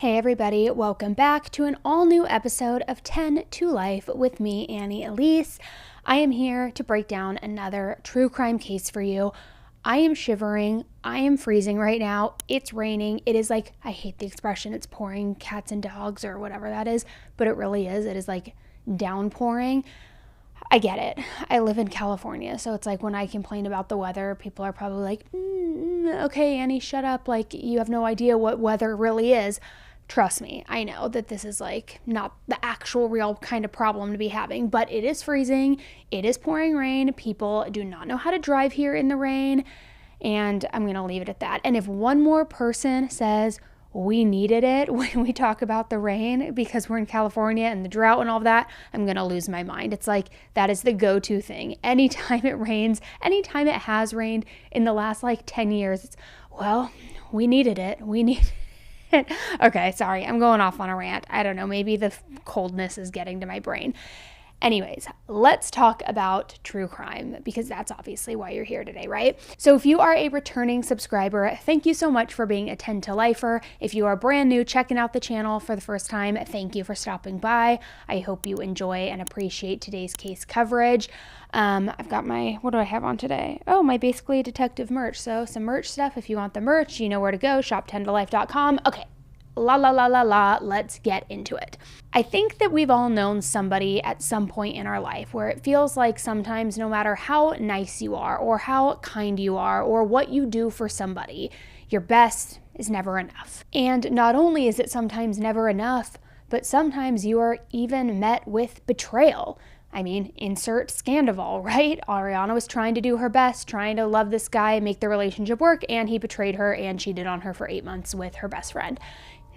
Hey everybody, welcome back to an all-new episode of 10 to Life with me, Annie Elise. I am here to break down another true crime case for you. I am shivering. I am freezing right now. It's raining. It is like, I hate the expression, it's pouring cats and dogs or whatever that is, but it really is. It is like downpouring. I get it. I live in California, so it's like when I complain about the weather, people are probably like, okay, Annie, shut up. Like, you have no idea what weather really is. Trust me, I know that this is like not the actual real kind of problem to be having, but it is freezing. It is pouring rain. People do not know how to drive here in the rain, and I'm going to leave it at that. And if one more person says we needed it when we talk about the rain because we're in California and the drought and all of that, I'm going to lose my mind. It's like that is the go-to thing. Anytime it rains, anytime it has rained in the last like 10 years, it's, well, we needed it. We need Okay, sorry, I'm going off on a rant. I don't know, maybe the coldness is getting to my brain. Anyways, let's talk about true crime because that's obviously why you're here today, right? So if you are a returning subscriber, thank you so much for being a 10 to Lifer. If you are brand new, checking out the channel for the first time, thank you for stopping by. I hope you enjoy and appreciate today's case coverage. I've got what do I have on today? Oh, my Basically Detective merch. So some merch stuff. If you want the merch, you know where to go, shop10tolife.com. Okay. Let's get into it. I think that we've all known somebody at some point in our life where it feels like sometimes no matter how nice you are or how kind you are or what you do for somebody, your best is never enough. And not only is it sometimes never enough, but sometimes you are even met with betrayal. I mean, insert Scandival, right? Ariana was trying to do her best, trying to love this guy, make the relationship work, and he betrayed her and cheated on her for 8 months with her best friend.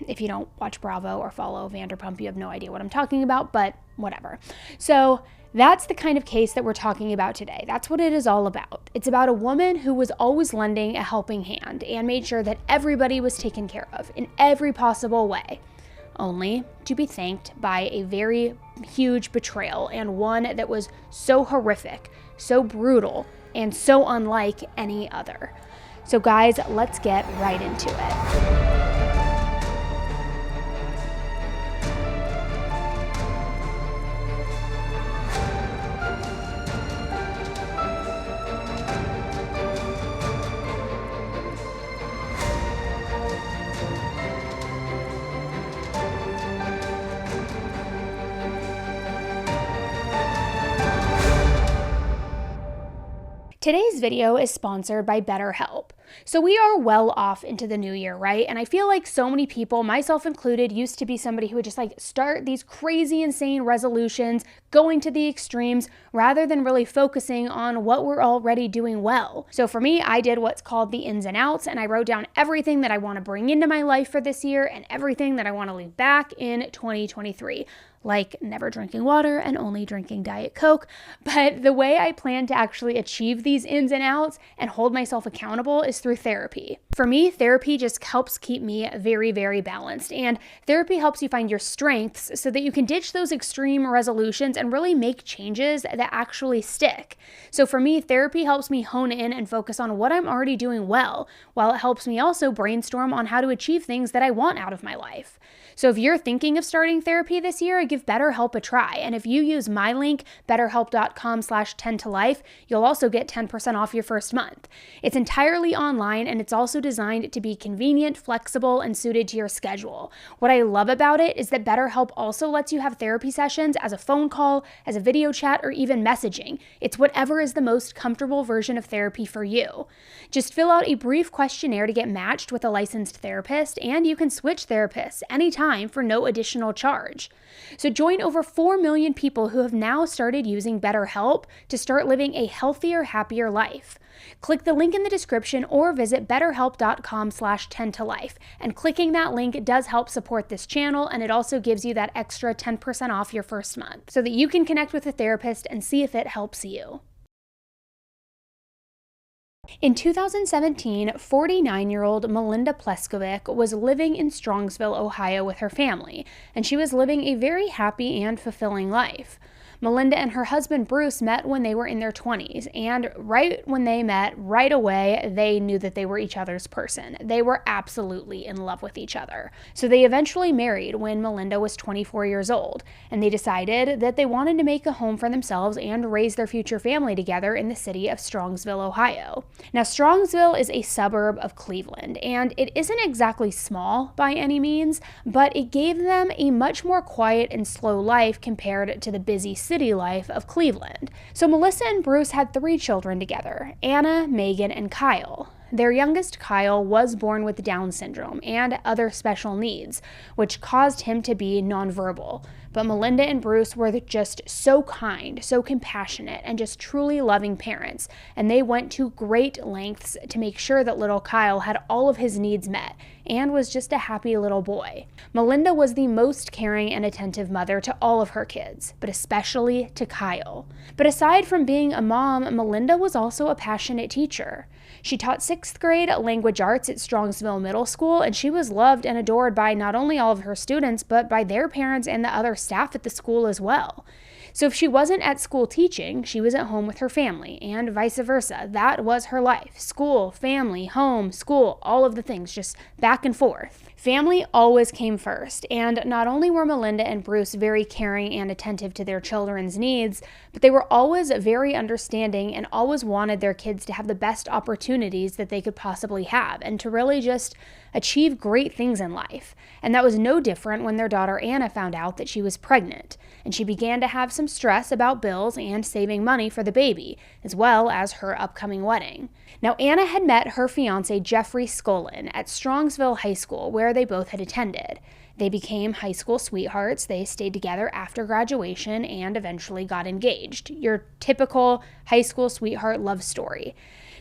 If you don't watch Bravo or follow Vanderpump, you have no idea what I'm talking about, but whatever. So that's the kind of case that we're talking about today. That's what it is all about. It's about a woman who was always lending a helping hand and made sure that everybody was taken care of in every possible way, only to be thanked by a very huge betrayal, and one that was so horrific, so brutal, and so unlike any other. So guys, let's get right into it. Today's video is sponsored by BetterHelp. So we are well off into the new year, right? And I feel like so many people, myself included, used to be somebody who would just like start these crazy, insane resolutions, going to the extremes, rather than really focusing on what we're already doing well. So for me, I did what's called the ins and outs, and I wrote down everything that I want to bring into my life for this year and everything that I want to leave back in 2023. Like never drinking water and only drinking Diet Coke. But the way I plan to actually achieve these ins and outs and hold myself accountable is through therapy. For me, therapy just helps keep me very, very balanced. And therapy helps you find your strengths so that you can ditch those extreme resolutions and really make changes that actually stick. So for me, therapy helps me hone in and focus on what I'm already doing well, while it helps me also brainstorm on how to achieve things that I want out of my life. So if you're thinking of starting therapy this year, give BetterHelp a try. And if you use my link, betterhelp.com/10tolife, you'll also get 10% off your first month. It's entirely online, and it's also designed to be convenient, flexible, and suited to your schedule. What I love about it is that BetterHelp also lets you have therapy sessions as a phone call, as a video chat, or even messaging. It's whatever is the most comfortable version of therapy for you. Just fill out a brief questionnaire to get matched with a licensed therapist, and you can switch therapists anytime for no additional charge. So join over 4 million people who have now started using BetterHelp to start living a healthier, happier life. Click the link in the description or visit betterhelp.com/10tolife. And clicking that link does help support this channel, and it also gives you that extra 10% off your first month so that you can connect with a therapist and see if it helps you. In 2017, 49-year-old Melinda Pleskovic was living in Strongsville, Ohio with her family, and she was living a very happy and fulfilling life. Melinda and her husband Bruce met when they were in their 20s, and right when they met, right away, they knew that they were each other's person. They were absolutely in love with each other. So they eventually married when Melinda was 24 years old, and they decided that they wanted to make a home for themselves and raise their future family together in the city of Strongsville, Ohio. Now, Strongsville is a suburb of Cleveland, and it isn't exactly small by any means, but it gave them a much more quiet and slow life compared to the busy city life of Cleveland. So Melissa and Bruce had 3 children together, Anna, Megan, and Kyle. Their youngest, Kyle, was born with Down syndrome and other special needs, which caused him to be nonverbal. But Melinda and Bruce were just so kind, so compassionate, and just truly loving parents, and they went to great lengths to make sure that little Kyle had all of his needs met and was just a happy little boy. Melinda was the most caring and attentive mother to all of her kids, but especially to Kyle. But aside from being a mom, Melinda was also a passionate teacher. She taught 6th grade language arts at Strongsville Middle School, and she was loved and adored by not only all of her students, but by their parents and the other staff at the school as well. So if she wasn't at school teaching, she was at home with her family, and vice versa. That was her life. School, family, home, school, all of the things, just back and forth. Family always came first, and not only were Melinda and Bruce very caring and attentive to their children's needs, but they were always very understanding and always wanted their kids to have the best opportunities that they could possibly have, and to really just achieve great things in life. And that was no different when their daughter Anna found out that she was pregnant, and she began to have some stress about bills and saving money for the baby, as well as her upcoming wedding. Now, Anna had met her fiance Jeffrey Skolin at Strongsville High School, where they both had attended. They became high school sweethearts. They stayed together after graduation and eventually got engaged. Your typical high school sweetheart love story.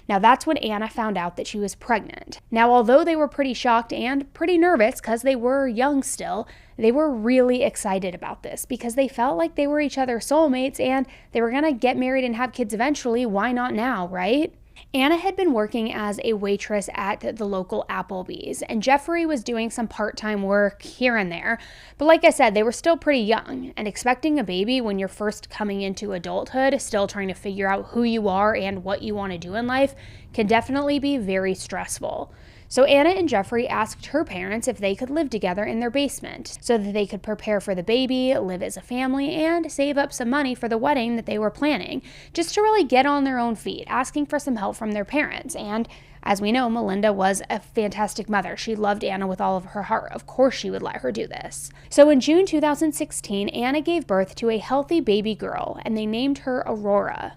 Now, that's when Anna found out that she was pregnant. Now, although they were pretty shocked and pretty nervous because they were young still, they were really excited about this because they felt like they were each other's soulmates and they were going to get married and have kids eventually. Why not now, right? Anna had been working as a waitress at the local Applebee's, and Jeffrey was doing some part-time work here and there. But like I said, they were still pretty young, and expecting a baby when you're first coming into adulthood, still trying to figure out who you are and what you want to do in life, can definitely be very stressful. So Anna and Jeffrey asked her parents if they could live together in their basement so that they could prepare for the baby, live as a family, and save up some money for the wedding that they were planning, just to really get on their own feet, asking for some help from their parents. And as we know, Melinda was a fantastic mother. She loved Anna with all of her heart. Of course she would let her do this. So in June 2016, Anna gave birth to a healthy baby girl, and they named her Aurora.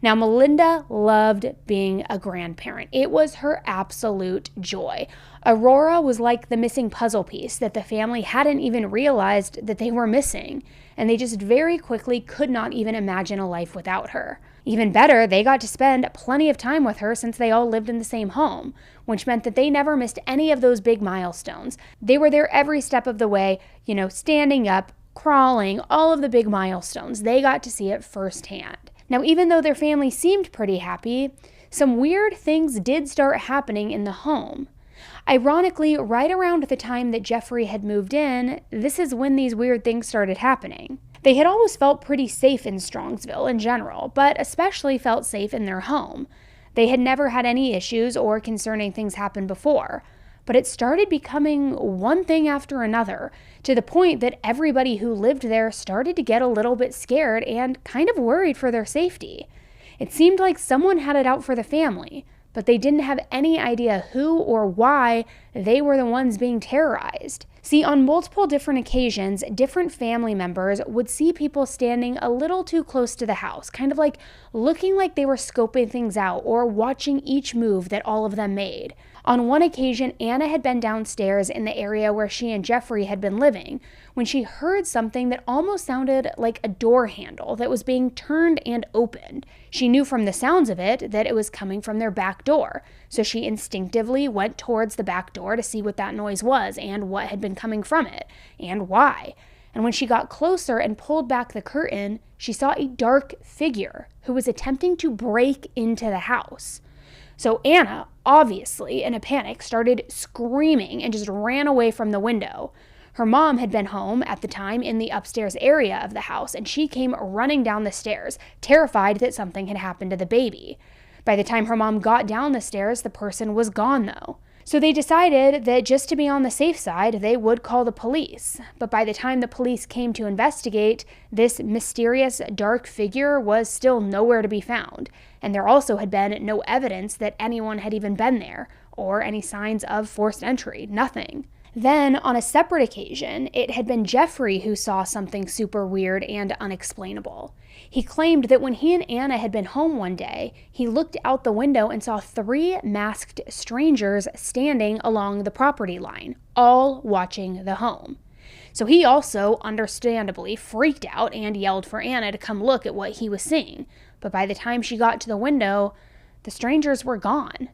Now, Melinda loved being a grandparent. It was her absolute joy. Aurora was like the missing puzzle piece that the family hadn't even realized that they were missing, and they just very quickly could not even imagine a life without her. Even better, they got to spend plenty of time with her since they all lived in the same home, which meant that they never missed any of those big milestones. They were there every step of the way, standing up, crawling, all of the big milestones. They got to see it firsthand. Now, even though their family seemed pretty happy, some weird things did start happening in the home. Ironically, right around the time that Jeffrey had moved in, this is when these weird things started happening. They had always felt pretty safe in Strongsville in general, but especially felt safe in their home. They had never had any issues or concerning things happen before. But it started becoming one thing after another, to the point that everybody who lived there started to get a little bit scared and kind of worried for their safety. It seemed like someone had it out for the family, but they didn't have any idea who or why they were the ones being terrorized. See, on multiple different occasions, different family members would see people standing a little too close to the house, kind of like looking like they were scoping things out or watching each move that all of them made. On one occasion, Anna had been downstairs in the area where she and Jeffrey had been living when she heard something that almost sounded like a door handle that was being turned and opened. She knew from the sounds of it that it was coming from their back door, so she instinctively went towards the back door to see what that noise was and what had been coming from it, and why. And when she got closer and pulled back the curtain, she saw a dark figure who was attempting to break into the house. So Anna, obviously in a panic, started screaming and just ran away from the window. Her mom had been home at the time in the upstairs area of the house, and she came running down the stairs, terrified that something had happened to the baby. By the time her mom got down the stairs, the person was gone though. So they decided that just to be on the safe side, they would call the police. But by the time the police came to investigate, this mysterious dark figure was still nowhere to be found. And there also had been no evidence that anyone had even been there, or any signs of forced entry, nothing. Then, on a separate occasion, it had been Jeffrey who saw something super weird and unexplainable. He claimed that when he and Anna had been home one day, he looked out the window and saw 3 masked strangers standing along the property line, all watching the home. So he also, understandably, freaked out and yelled for Anna to come look at what he was seeing. But by the time she got to the window, the strangers were gone.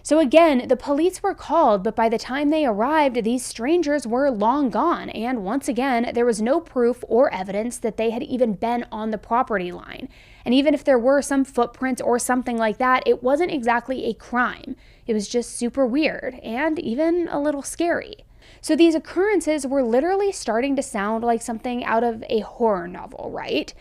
So again, the police were called, but by the time they arrived, these strangers were long gone, and once again, there was no proof or evidence that they had even been on the property line. And even if there were some footprints or something like that, it wasn't exactly a crime. It was just super weird, and even a little scary. So these occurrences were literally starting to sound like something out of a horror novel, right?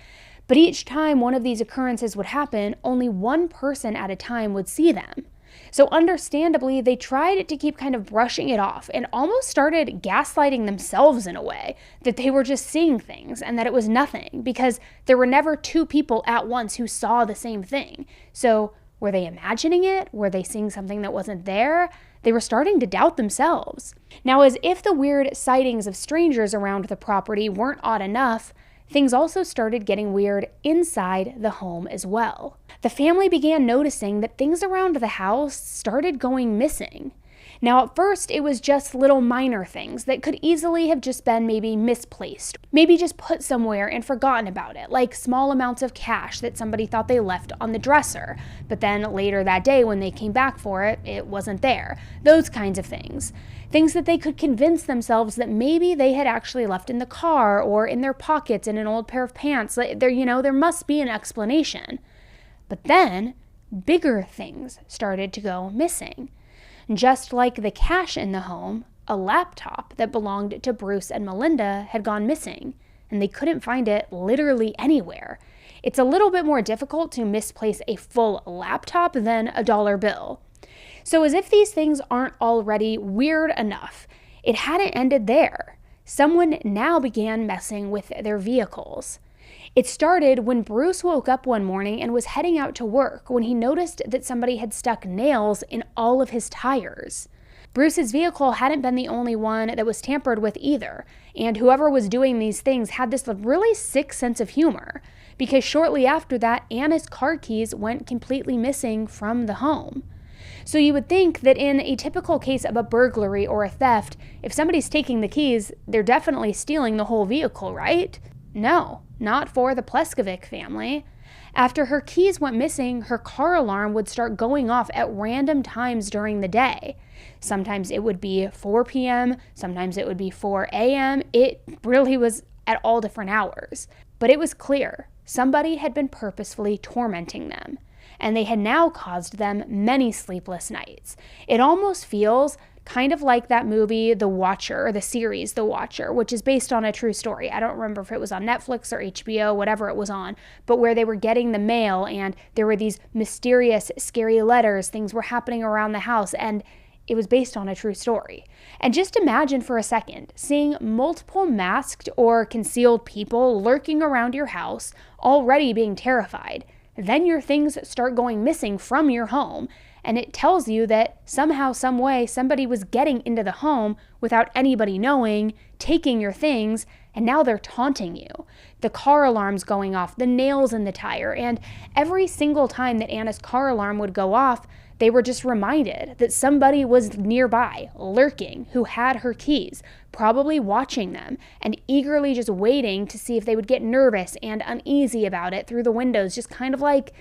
But each time one of these occurrences would happen, only one person at a time would see them. So understandably, they tried to keep kind of brushing it off and almost started gaslighting themselves in a way, that they were just seeing things and that it was nothing, because there were never 2 people at once who saw the same thing. So were they imagining it? Were they seeing something that wasn't there? They were starting to doubt themselves. Now, as if the weird sightings of strangers around the property weren't odd enough, things also started getting weird inside the home as well. The family began noticing that things around the house started going missing. Now, at first, it was just little minor things that could easily have just been maybe misplaced, maybe just put somewhere and forgotten about it, like small amounts of cash that somebody thought they left on the dresser, but then later that day when they came back for it, it wasn't there. Those kinds of things. Things that they could convince themselves that maybe they had actually left in the car or in their pockets in an old pair of pants. There must be an explanation. But then, bigger things started to go missing. Just like the cash in the home, a laptop that belonged to Bruce and Melinda had gone missing, and they couldn't find it literally anywhere. It's a little bit more difficult to misplace a full laptop than a dollar bill. So as if these things aren't already weird enough, it hadn't ended there. Someone now began messing with their vehicles. It started when Bruce woke up one morning and was heading out to work when he noticed that somebody had stuck nails in all of his tires. Bruce's vehicle hadn't been the only one that was tampered with either, and whoever was doing these things had this really sick sense of humor, because shortly after that, Anna's car keys went completely missing from the home. So you would think that in a typical case of a burglary or a theft, if somebody's taking the keys, they're definitely stealing the whole vehicle, right? No, not for the Pleskovic family. After her keys went missing, her car alarm would start going off at random times during the day. Sometimes it would be 4 p.m., sometimes it would be 4 a.m. It really was at all different hours. But it was clear somebody had been purposefully tormenting them, and they had now caused them many sleepless nights. It almost feels kind of like that movie, The Watcher, or the series, The Watcher, which is based on a true story. I don't remember if it was on Netflix or HBO, whatever it was on, but where they were getting the mail and there were these mysterious, scary letters, things were happening around the house, and it was based on a true story. And just imagine for a second seeing multiple masked or concealed people lurking around your house, already being terrified. Then your things start going missing from your home, and it tells you that somehow, some way, somebody was getting into the home without anybody knowing, taking your things, and now they're taunting you. The car alarm's going off, the nails in the tire, and every single time that Anna's car alarm would go off, they were just reminded that somebody was nearby, lurking, who had her keys, probably watching them, and eagerly just waiting to see if they would get nervous and uneasy about it through the windows, just kind of like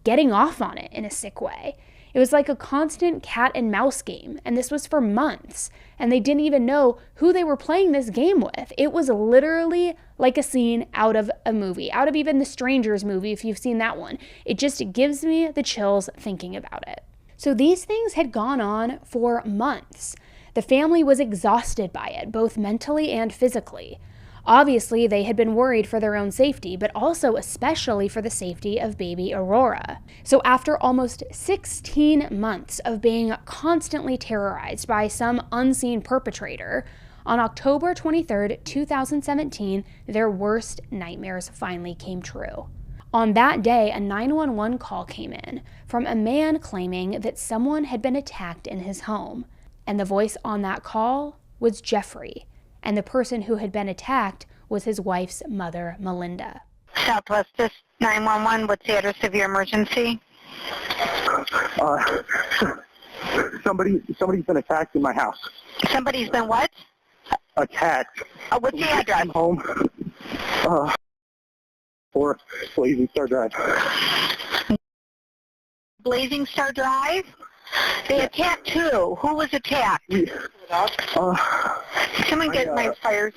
getting off on it in a sick way. It was like a constant cat and mouse game, and this was for months, and they didn't even know who they were playing this game with. It was literally like a scene out of a movie, out of even the Strangers movie, if you've seen that one. It just gives me the chills thinking about it. So these things had gone on for months. The family was exhausted by it, both mentally and physically. Obviously, they had been worried for their own safety, but also especially for the safety of baby Aurora. So after almost 16 months of being constantly terrorized by some unseen perpetrator, on October 23rd, 2017, their worst nightmares finally came true. On that day, a 911 call came in from a man claiming that someone had been attacked in his home. And the voice on that call was Jeffrey. And the person who had been attacked was his wife's mother, Melinda. Southwest, this 911, what's the address of your emergency? Somebody's been attacked in my house. Somebody's been what? Attacked. What's the address? I'm home. For Blazing Star Drive. Blazing Star Drive? They attacked who? Who was attacked? Someone get my fires.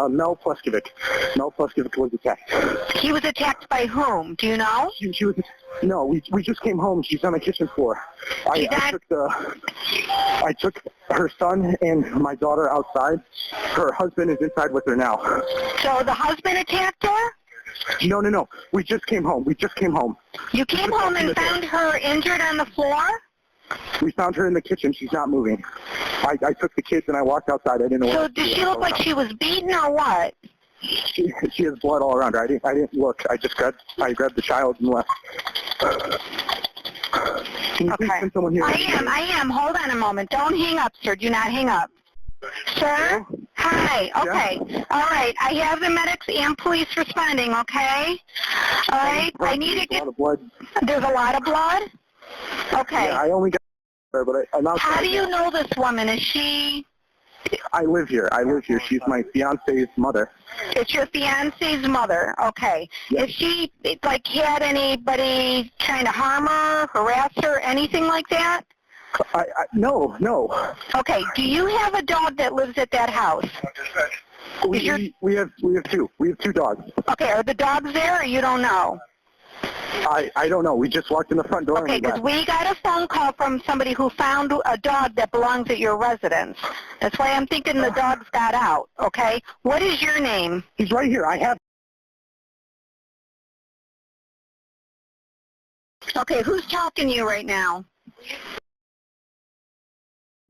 Mel Pleskovic. Mel Pleskovic was attacked. He was attacked by whom? Do you know? She was. No, we just came home. She's on the kitchen floor. I took her son and my daughter outside. Her husband is inside with her now. So the husband attacked her? No. We just came home. You came home and found her injured on the floor? We found her in the kitchen. She's not moving. I took the kids and I walked outside. I didn't know. So did she look like she was beaten or what? She has blood all around her. I didn't look. I grabbed the child and left. Can you please send someone here? I am. Hold on a moment. Don't hang up, sir. Do not hang up. Sir? Hi. Okay. Yeah. All right. I have the medics and police responding, okay? All right. I need to get... There's a lot of blood. There's a lot of blood? Okay. Yeah, I only got her, but I'm outside. How do you know this woman? Is she... I live here. She's my fiance's mother. It's your fiance's mother. Okay. Yes. Is she, like, had anybody trying to harm her, harass her, anything like that? No. Okay. Do you have a dog that lives at that house? We have two. We have two dogs. Okay. Are the dogs there, or you don't know? I don't know. We just walked in the front door. Okay, because we got a phone call from somebody who found a dog that belongs at your residence. That's why I'm thinking the dogs got out, okay? What is your name? He's right here. I have... Okay, who's talking to you right now?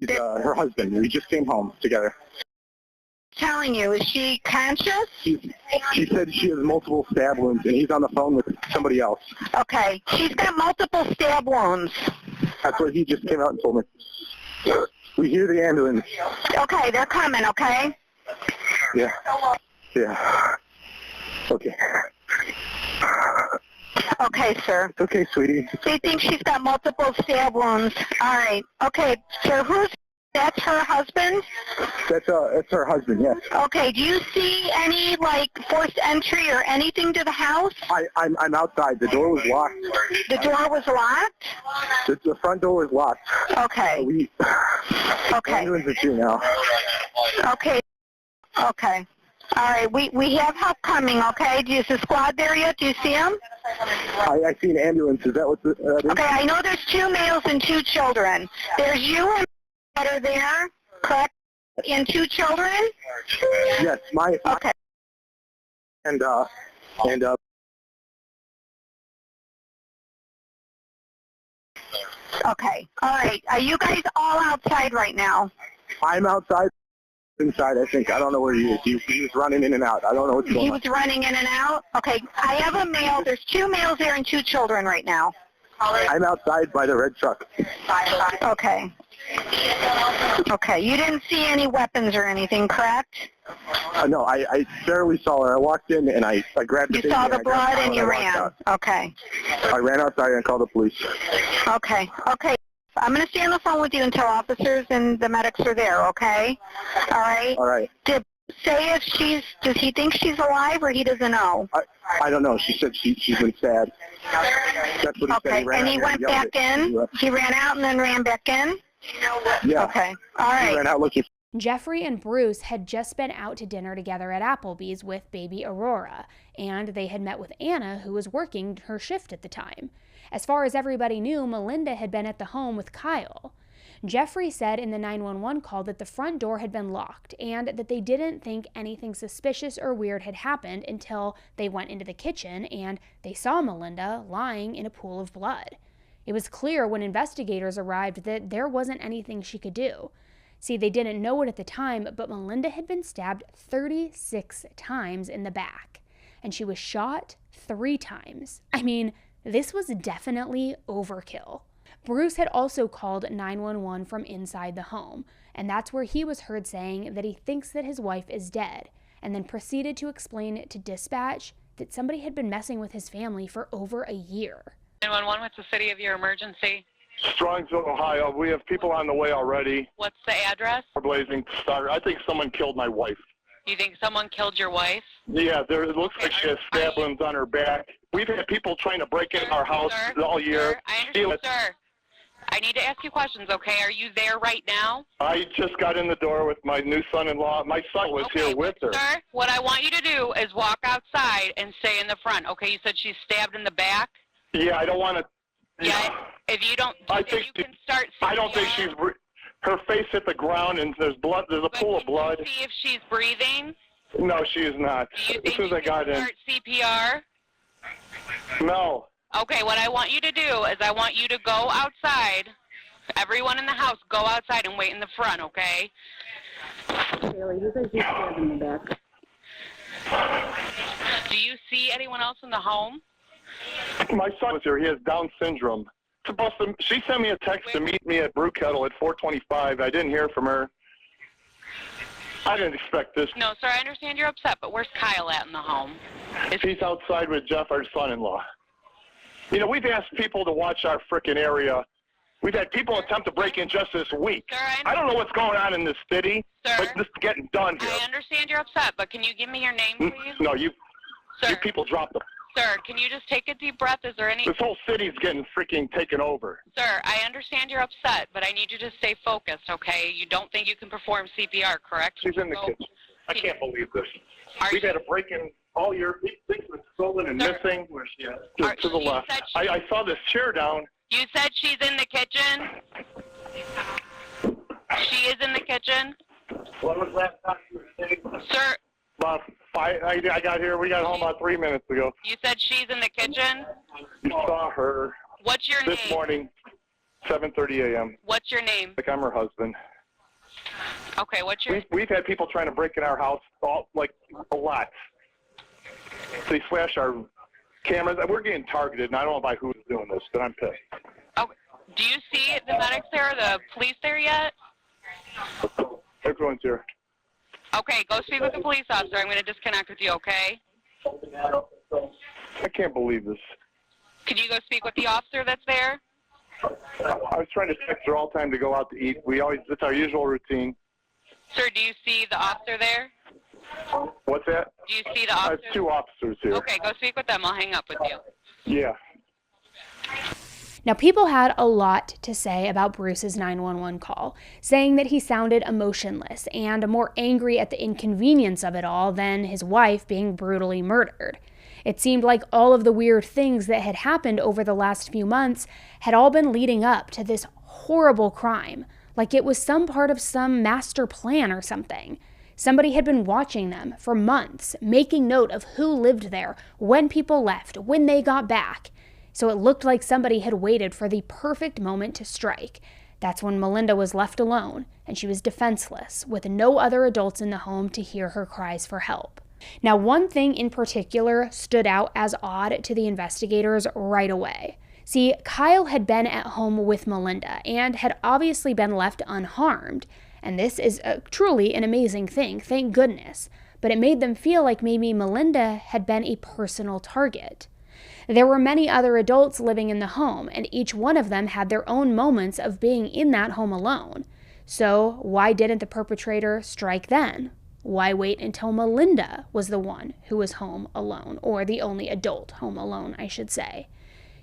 Her husband. We just came home together. Telling you, is she conscious? She said she has multiple stab wounds, and he's on the phone with somebody else. Okay, she's got multiple stab wounds. That's what he just came out and told me. We hear the ambulance. Okay, they're coming, okay? Yeah. Okay. Okay, sir. It's okay, sweetie. They think she's got multiple stab wounds. All right. Okay, sir, that's her husband? That's her husband, yes. Okay, do you see any, like, forced entry or anything to the house? I'm outside. The door was locked. The door was locked? The front door was locked. Okay. Okay. Ambulance is here now. Okay. All right, we have help coming, okay? Is the squad there yet? Do you see them? I see an ambulance. Is that what that is? Okay, I know there's 2 males and 2 children. There's you and that are there, correct? And 2 children? Yes, Okay. And Okay. All right. Are you guys all outside right now? I'm outside. Inside, I think. I don't know where he is. He was running in and out. I don't know what's going on. He was running in and out? Okay. I have a male. There's 2 males there and 2 children right now. I'm outside by the red truck. Okay. Okay. You didn't see any weapons or anything, correct? No, I barely saw her. I walked in and I grabbed the You saw the blood and you ran. Okay. I ran outside and called the police. Okay. I'm going to stay on the phone with you until officers and the medics are there, okay? All right? All right. Did say if does he think she's alive or he doesn't know? I don't know. She said she's been sad. That's what he said. Okay, and he went back in? He ran out and then ran back in? Yeah. Okay, all right. He ran out looking. Jeffrey and Bruce had just been out to dinner together at Applebee's with baby Aurora, and they had met with Anna, who was working her shift at the time. As far as everybody knew, Melinda had been at the home with Kyle. Jeffrey said in the 911 call that the front door had been locked and that they didn't think anything suspicious or weird had happened until they went into the kitchen and they saw Melinda lying in a pool of blood. It was clear when investigators arrived that there wasn't anything she could do. See, they didn't know it at the time, but Melinda had been stabbed 36 times in the back, and she was shot 3 times. I mean, this was definitely overkill. Bruce had also called 911 from inside the home, and that's where he was heard saying that he thinks that his wife is dead, and then proceeded to explain to dispatch that somebody had been messing with his family for over a year. 911, what's the city of your emergency? Strongsville, Ohio. We have people on the way already. What's the address? Blazing Star. I think someone killed my wife. You think someone killed your wife? Yeah, it looks like she has stab wounds on her back. We've had people trying to break in our house all year. I understand, sir. I need to ask you questions, okay? Are you there right now? I just got in the door with my new son-in-law. My son was here with her. Sir, what I want you to do is walk outside and stay in the front, okay? You said she's stabbed in the back? Yeah, I don't want to... Yeah, if you don't... I think you can start CPR. I don't think she's... Her face hit the ground and there's blood. There's a pool of blood. Can you see if she's breathing? No, she is not. Do you think you can start CPR? No. Okay, what I want you to do is I want you to go outside. Everyone in the house, go outside and wait in the front, okay? Haley, who says you stabbed in the back? Do you see anyone else in the home? My son was here. He has Down syndrome. She sent me a text to meet me at Brew Kettle at 4:25. I didn't hear from her. I didn't expect this. No, sir, I understand you're upset, but where's Kyle at in the home? He's outside with Jeff, our son-in-law. You know, we've asked people to watch our frickin' area. We've had people attempt to break in just this week. Sir, I don't know what's going on in this city, sir, but this is getting done here. I understand you're upset, but can you give me your name, please? No, you Sir, people dropped the... Sir, can you just take a deep breath? Is there any... This whole city's getting freaking taken over. Sir, I understand you're upset, but I need you to stay focused, okay? You don't think you can perform CPR, correct? She's in the kitchen. I can't believe this. We've had a break-in all year. Things have been stolen and missing. Where's she at? To the left. I saw this chair down. You said she's in the kitchen? She is in the kitchen? When was last time you were saying? Sir... About 5, I got here. We got home about 3 minutes ago. You said she's in the kitchen? You saw her. What's your name? This morning, 7:30 a.m. What's your name? Like I'm her husband. Okay, what's your... We've had people trying to break in our house, a lot. They flash our cameras. We're getting targeted, and I don't know by who's doing this, but I'm pissed. Oh, do you see the medics there, the police there yet? Everyone's here. Okay, go speak with the police officer. I'm going to disconnect with you, okay? I can't believe this. Can you go speak with the officer that's there? I was trying to text her all the time to go out to eat. It's our usual routine. Sir, do you see the officer there? What's that? Do you see the I officer? have 2 officers here. Okay, go speak with them. I'll hang up with you. Yeah. Now, people had a lot to say about Bruce's 911 call, saying that he sounded emotionless and more angry at the inconvenience of it all than his wife being brutally murdered. It seemed like all of the weird things that had happened over the last few months had all been leading up to this horrible crime, like it was some part of some master plan or something. Somebody had been watching them for months, making note of who lived there, when people left, when they got back. So it looked like somebody had waited for the perfect moment to strike. That's when Melinda was left alone, and she was defenseless, with no other adults in the home to hear her cries for help. Now, one thing in particular stood out as odd to the investigators right away. See, Kyle had been at home with Melinda and had obviously been left unharmed. And this is truly an amazing thing, thank goodness. But it made them feel like maybe Melinda had been a personal target. There were many other adults living in the home, and each one of them had their own moments of being in that home alone. So why didn't the perpetrator strike then? Why wait until Melinda was the one who was home alone, or the only adult home alone, I should say?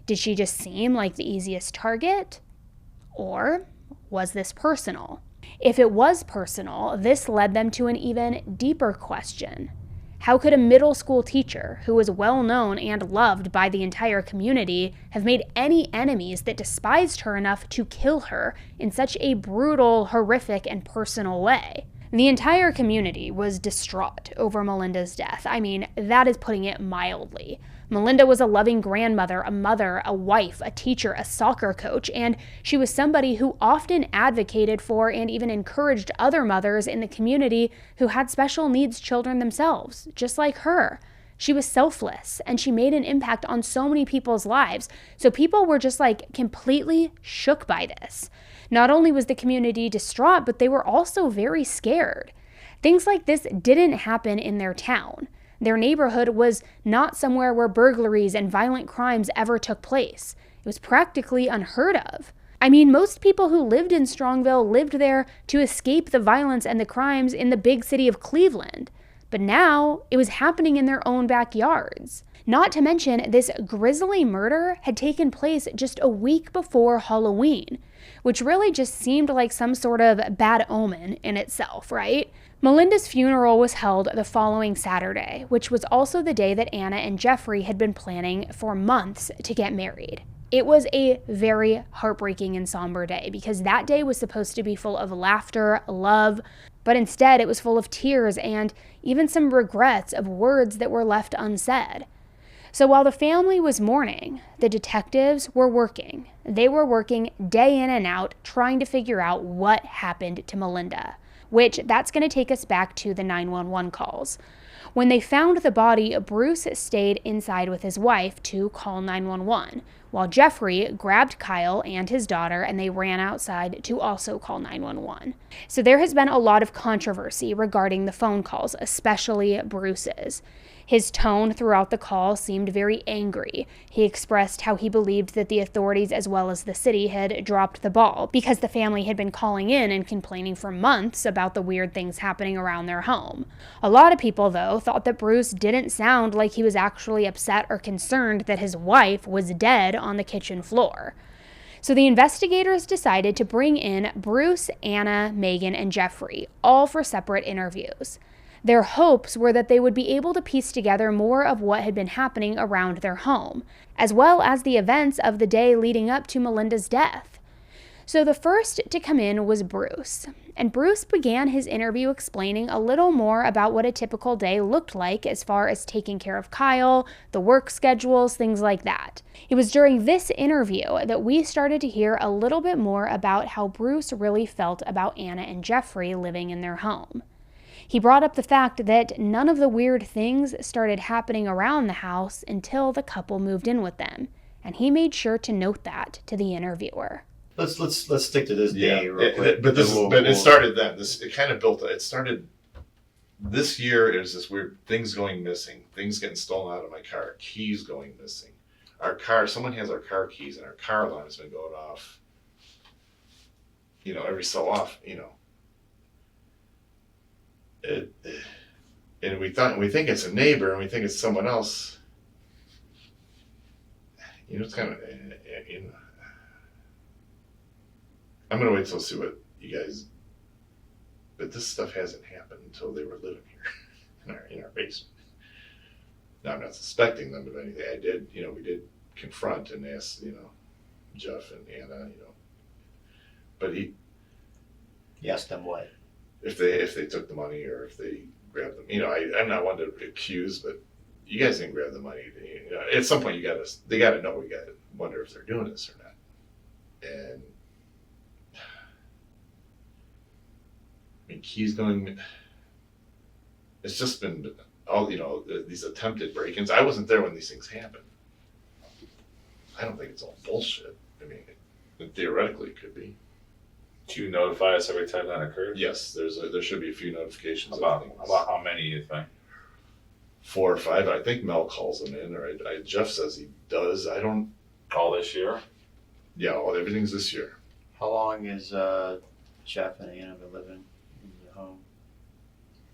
Did she just seem like the easiest target? Or was this personal? If it was personal, this led them to an even deeper question. How could a middle school teacher, who was well known and loved by the entire community, have made any enemies that despised her enough to kill her in such a brutal, horrific, and personal way? The entire community was distraught over Melinda's death. I mean, that is putting it mildly. Melinda was a loving grandmother, a mother, a wife, a teacher, a soccer coach, and she was somebody who often advocated for and even encouraged other mothers in the community who had special needs children themselves, just like her. She was selfless, and she made an impact on so many people's lives. So people were just completely shook by this. Not only was the community distraught, but they were also very scared. Things like this didn't happen in their town. Their neighborhood was not somewhere where burglaries and violent crimes ever took place. It was practically unheard of. I mean, most people who lived in Strongville lived there to escape the violence and the crimes in the big city of Cleveland. But now, it was happening in their own backyards. Not to mention, this grisly murder had taken place just a week before Halloween, which really just seemed like some sort of bad omen in itself, right? Melinda's funeral was held the following Saturday, which was also the day that Anna and Jeffrey had been planning for months to get married. It was a very heartbreaking and somber day because that day was supposed to be full of laughter, love, but instead it was full of tears and even some regrets of words that were left unsaid. So while the family was mourning, the detectives were working. They were working day in and out trying to figure out what happened to Melinda, which that's going to take us back to the 911 calls. When they found the body, Bruce stayed inside with his wife to call 911, while Jeffrey grabbed Kyle and his daughter and they ran outside to also call 911. So there has been a lot of controversy regarding the phone calls, especially Bruce's. His tone throughout the call seemed very angry. He expressed how he believed that the authorities as well as the city had dropped the ball because the family had been calling in and complaining for months about the weird things happening around their home. A lot of people, though, thought that Bruce didn't sound like he was actually upset or concerned that his wife was dead on the kitchen floor. So the investigators decided to bring in Bruce, Anna, Megan, and Jeffrey, all for separate interviews. Their hopes were that they would be able to piece together more of what had been happening around their home, as well as the events of the day leading up to Melinda's death. So the first to come in was Bruce, and Bruce began his interview explaining a little more about what a typical day looked like as far as taking care of Kyle, the work schedules, things like that. It was during this interview that we started to hear a little bit more about how Bruce really felt about Anna and Jeffrey living in their home. He brought up the fact that none of the weird things started happening around the house until the couple moved in with them, and he made sure to note that to the interviewer. Let's stick to this day real quick. But it started then. It kind of built. It started this year. It was this weird things going missing, things getting stolen out of my car, keys going missing. Our car. Someone has our car keys, and our car alarm has been going off. Every so often. And we think it's a neighbor, and we think it's someone else. It's kind of. I'm gonna wait till see what you guys. But this stuff hasn't happened until they were living here in our basement. Now I'm not suspecting them of anything. I did, we did confront and ask, Jeff and Anna, but he asked them what? If they took the money or if they grabbed them. I'm not one to accuse, but you guys didn't grab the money. At some point they gotta know. We gotta wonder if they're doing this or not. And keys going. It's just been all these attempted break-ins. I wasn't there when these things happened. I don't think it's all bullshit. Theoretically it could be. Do you notify us every time that occurs? Yes, there should be a few notifications. About how many you think? 4 or 5. I think Mel calls them in, or Jeff says he does. I don't. All this year? Yeah, everything's this year. How long has Jeff and Anna been living in the home?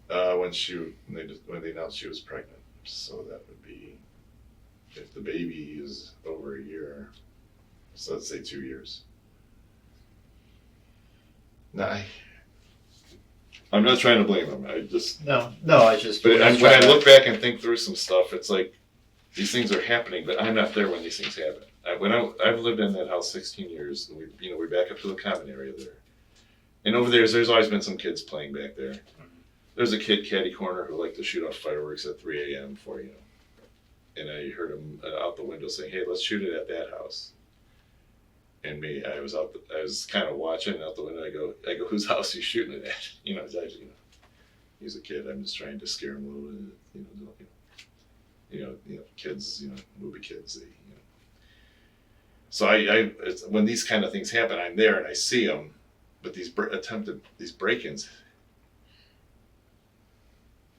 When they announced she was pregnant, so that would be if the baby is over a year. So let's say 2 years. Now, I'm not trying to blame him. I just No, I just. But when I look back and think through some stuff, it's like these things are happening, but I'm not there when these things happen. I've lived in that house 16 years, and we back up to the common area there, and over there's always been some kids playing back there. There's a kid catty corner who liked to shoot off fireworks at 3 a.m. And I heard him out the window saying, "Hey, let's shoot it at that house." And I was kind of watching out the window. I go, "Whose house are you shooting it at?" He's a kid. I'm just trying to scare him a little bit. Kids, movie kids. So it's, when these kind of things happen, I'm there and I see them. But these break-ins,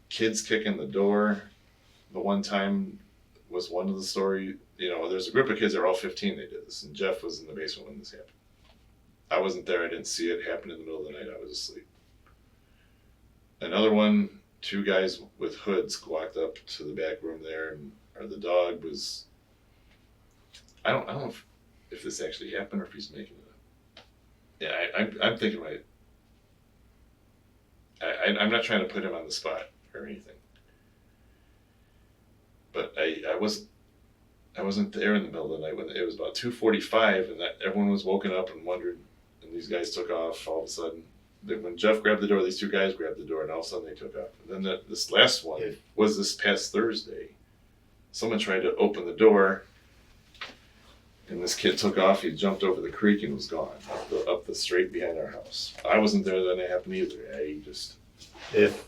kids kicking the door. The one time was one of the story. There's a group of kids that are all 15. They did this, and Jeff was in the basement when this happened. I wasn't there. I didn't see it happen in the middle of the night. I was asleep. Another one, 2 guys with hoods walked up to the back room there, or the dog was. I don't know if this actually happened or if he's making it up. Yeah, I'm thinking right. I'm not trying to put him on the spot or anything, but I wasn't there in the middle of the night when it was about 2:45, and that everyone was woken up and wondered, and these guys took off all of a sudden. When Jeff grabbed the door, these 2 guys grabbed the door, and all of a sudden they took off. And then this last one was this past Thursday. Someone tried to open the door, and this kid took off. He jumped over the creek and was gone up the straight behind our house. I wasn't there when it happened either.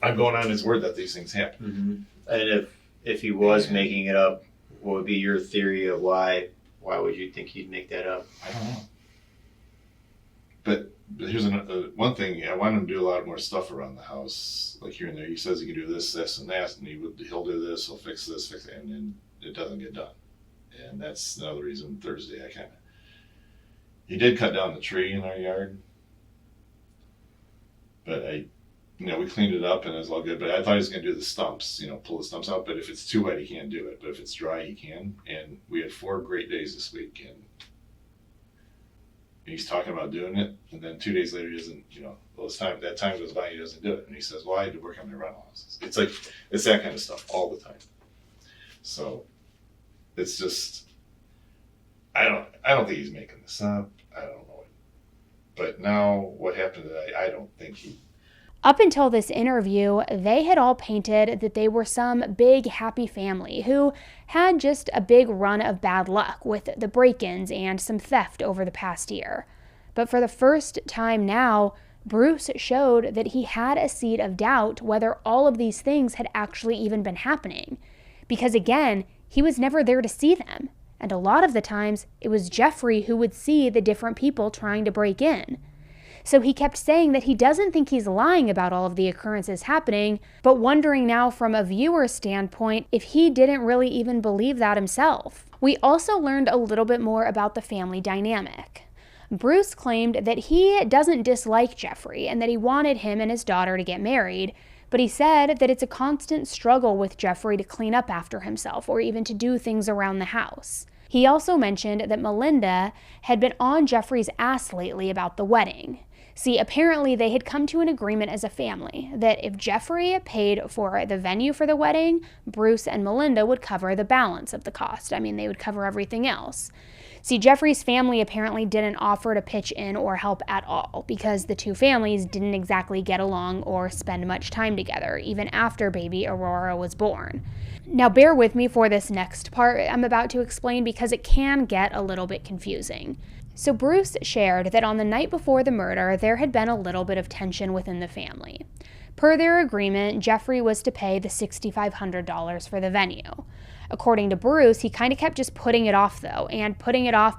I'm going on his word that these things happen. Mm-hmm. And if he was making it up, what would be your theory of why? Why would you think he'd make that up? I don't know. But here's one thing. I want him to do a lot more stuff around the house, like here and there. He says he can do this, and that, and he'll do this, he'll fix this, and then it doesn't get done. And that's another reason Thursday he did cut down the tree in our yard, but we cleaned it up and it was all good. But I thought he was going to do the stumps, pull the stumps out. But if it's too wet, he can't do it. But if it's dry, he can. And we had 4 great days this week, and he's talking about doing it, and then 2 days later he doesn't, that time goes by, he doesn't do it. And he says, well, I had to work on my rental houses. It's that kind of stuff all the time. So it's just, I don't think he's making this up. I don't know. But now what happened today, I don't think he. Up until this interview, they had all painted that they were some big happy family who had just a big run of bad luck with the break-ins and some theft over the past year. But for the first time now, Bruce showed that he had a seed of doubt whether all of these things had actually even been happening. Because again, he was never there to see them. And a lot of the times, it was Jeffrey who would see the different people trying to break in. So he kept saying that he doesn't think he's lying about all of the occurrences happening, but wondering now from a viewer's standpoint if he didn't really even believe that himself. We also learned a little bit more about the family dynamic. Bruce claimed that he doesn't dislike Jeffrey and that he wanted him and his daughter to get married, but he said that it's a constant struggle with Jeffrey to clean up after himself or even to do things around the house. He also mentioned that Melinda had been on Jeffrey's ass lately about the wedding. See, apparently they had come to an agreement as a family that if Jeffrey paid for the venue for the wedding, Bruce and Melinda would cover the balance of the cost. I mean, they would cover everything else. See, Jeffrey's family apparently didn't offer to pitch in or help at all because the 2 families didn't exactly get along or spend much time together, even after baby Aurora was born. Now, bear with me for this next part I'm about to explain because it can get a little bit confusing. So Bruce shared that on the night before the murder, there had been a little bit of tension within the family. Per their agreement, Jeffrey was to pay the $6,500 for the venue. According to Bruce, he kind of kept just putting it off though, and putting it off,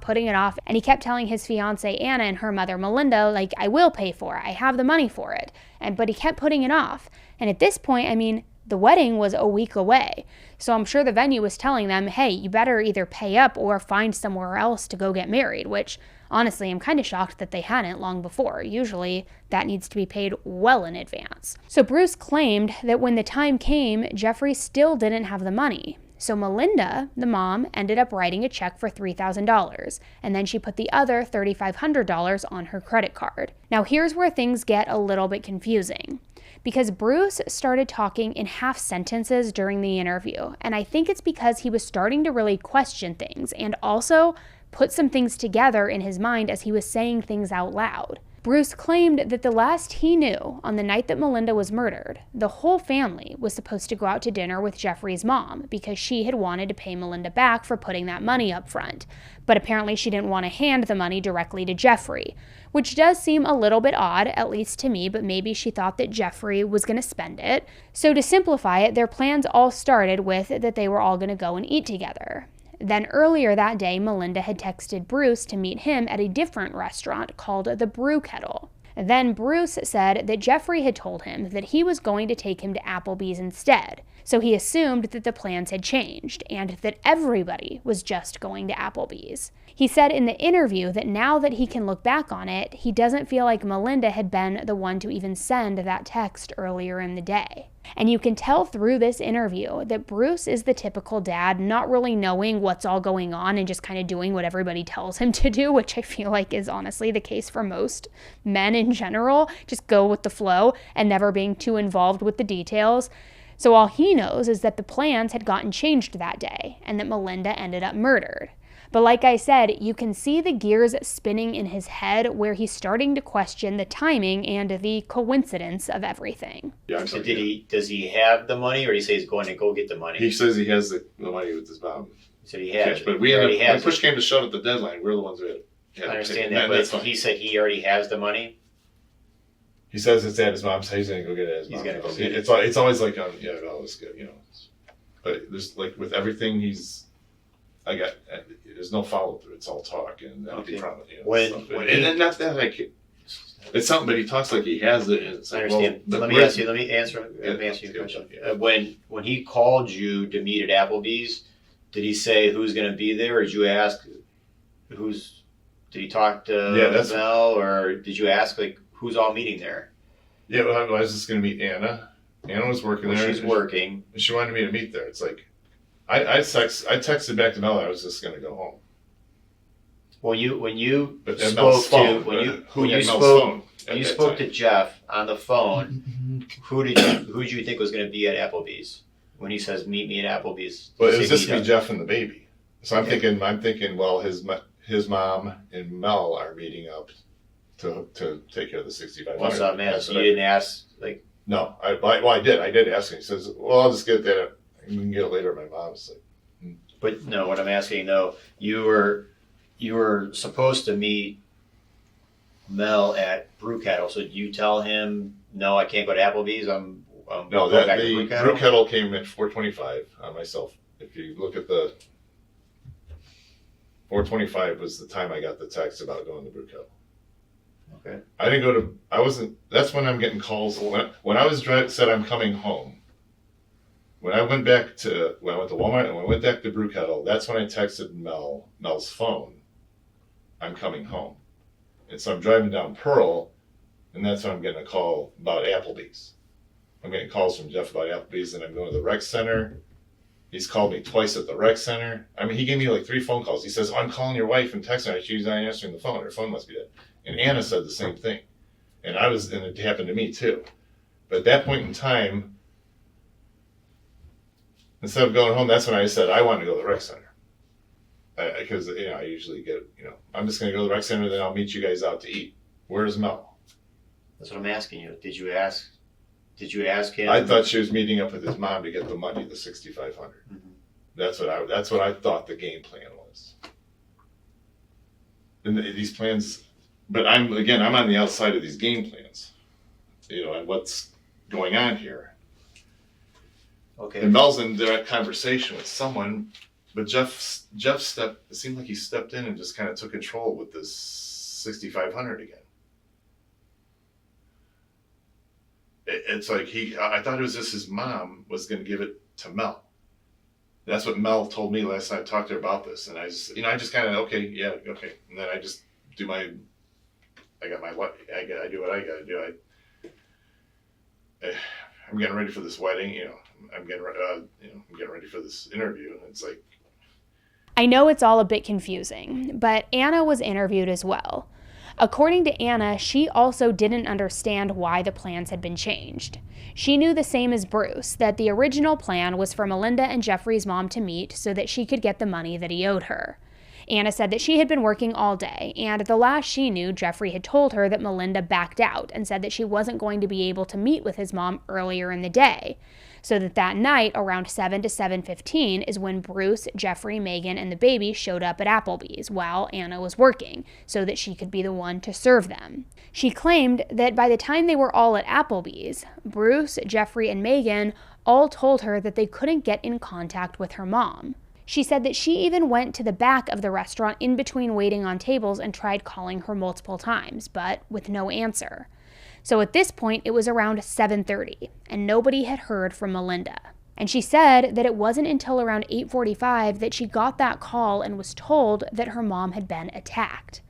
and he kept telling his fiancée Anna and her mother Melinda, like, I will pay for it, I have the money for it, but he kept putting it off. And at this point, the wedding was a week away, so I'm sure the venue was telling them, hey, you better either pay up or find somewhere else to go get married, which, honestly, I'm kind of shocked that they hadn't long before. Usually, that needs to be paid well in advance. So Bruce claimed that when the time came, Jeffrey still didn't have the money. So Melinda, the mom, ended up writing a check for $3,000, and then she put the other $3,500 on her credit card. Now here's where things get a little bit confusing, because Bruce started talking in half sentences during the interview, and I think it's because he was starting to really question things and also put some things together in his mind as he was saying things out loud. Bruce claimed that the last he knew, on the night that Melinda was murdered, the whole family was supposed to go out to dinner with Jeffrey's mom because she had wanted to pay Melinda back for putting that money up front. But apparently she didn't want to hand the money directly to Jeffrey, which does seem a little bit odd, at least to me, but maybe she thought that Jeffrey was going to spend it. So to simplify it, their plans all started with that they were all going to go and eat together. Then earlier that day, Melinda had texted Bruce to meet him at a different restaurant called the Brew Kettle. Then Bruce said that Jeffrey had told him that he was going to take him to Applebee's instead, so he assumed that the plans had changed and that everybody was just going to Applebee's. He said in the interview that now that he can look back on it, he doesn't feel like Melinda had been the one to even send that text earlier in the day. And you can tell through this interview that Bruce is the typical dad, not really knowing what's all going on and just kind of doing what everybody tells him to do, which I feel like is honestly the case for most men in general. Just go with the flow and never being too involved with the details. So all he knows is that the plans had gotten changed that day and that Melinda ended up murdered. But like I said, you can see the gears spinning in his head where he's starting to question the timing and the coincidence of everything. Yeah, so does he have the money, or he say he's going to go get the money? He says he has the money with his mom. He said he has. But when push came to shove at the deadline, we're the ones who had I understand that, but he said he already has the money. He says it's at his mom's. He's going to go get it at his mom's. He's going to go get it. It's always like, all this good, But there's like with everything there's no follow through. It's all talk and empty promise. And not that it's something, but he talks like he has it. And it's I understand. Well, let me answer you a question. When he called you to meet at Applebee's, did he say who's going to be there, or did you ask did he talk to Mel, or did you ask like who's all meeting there? Yeah, I was just going to meet Anna. Anna was working there. She's working. And she wanted me to meet there. It's like, I texted back to Mel. I was just going to go home. When you spoke to Jeff on the phone, who did you think was going to be at Applebee's when he says meet me at Applebee's? Well, it was just me, Jeff, and the baby. So I'm thinking, well, his mom and Mel are meeting up to take care of the 6,500. What's up, man? So you didn't ask like? No, I did. I did ask him. He says, well, I'll just get that. You can get it later at my mom's. But no, what I'm asking though, you were supposed to meet Mel at Brew Kettle. So you tell him, no, I can't go to Applebee's. I'm no, that the Brew Kettle came at 4:25 on myself. If you look at the 4:25 was the time I got the text about going to Brew Kettle. Okay. I didn't go to. I wasn't. That's when I'm getting calls. When I said I'm coming home. When I went to Walmart and when I went back to Brew Kettle, that's when I texted Mel's phone. I'm coming home. And so I'm driving down Pearl, and that's when I'm getting a call about Applebee's. I'm getting calls from Jeff about Applebee's, and I'm going to the rec center. He's called me twice at the rec center. I mean, he gave me like 3 phone calls. He says, I'm calling your wife and texting her. She's not answering the phone. Her phone must be dead. And Anna said the same thing. And it happened to me too. But at that point in time, instead of going home, that's when I said I wanted to go to the rec center. Because, I usually get, I'm just going to go to the rec center, then I'll meet you guys out to eat. Where's Mel? That's what I'm asking you. Did you ask him? I thought she was meeting up with his mom to get the money, the $6,500. Mm-hmm. That's what I thought the game plan was. And these plans, but I'm on the outside of these game plans, and what's going on here. Okay. And Mel's in direct conversation with someone, but Jeff it seemed like he stepped in and just kind of took control with this 6,500 again. It's like I thought it was just his mom was going to give it to Mel. That's what Mel told me last time I talked to her about this, and I just kind of okay, and then I just do I do what I got to do. I'm getting ready for this wedding, I'm getting ready for this interview, and it's like. I know it's all a bit confusing, but Anna was interviewed as well. According to Anna, she also didn't understand why the plans had been changed. She knew the same as Bruce, that the original plan was for Melinda and Jeffrey's mom to meet so that she could get the money that he owed her. Anna said that she had been working all day, and the last she knew, Jeffrey had told her that Melinda backed out and said that she wasn't going to be able to meet with his mom earlier in the day. So that night, around 7 to 7:15, is when Bruce, Jeffrey, Megan, and the baby showed up at Applebee's while Anna was working, so that she could be the one to serve them. She claimed that by the time they were all at Applebee's, Bruce, Jeffrey, and Megan all told her that they couldn't get in contact with her mom. She said that she even went to the back of the restaurant in between waiting on tables and tried calling her multiple times, but with no answer. So at this point, it was around 7:30, and nobody had heard from Melinda. And she said that it wasn't until around 8:45 that she got that call and was told that her mom had been attacked.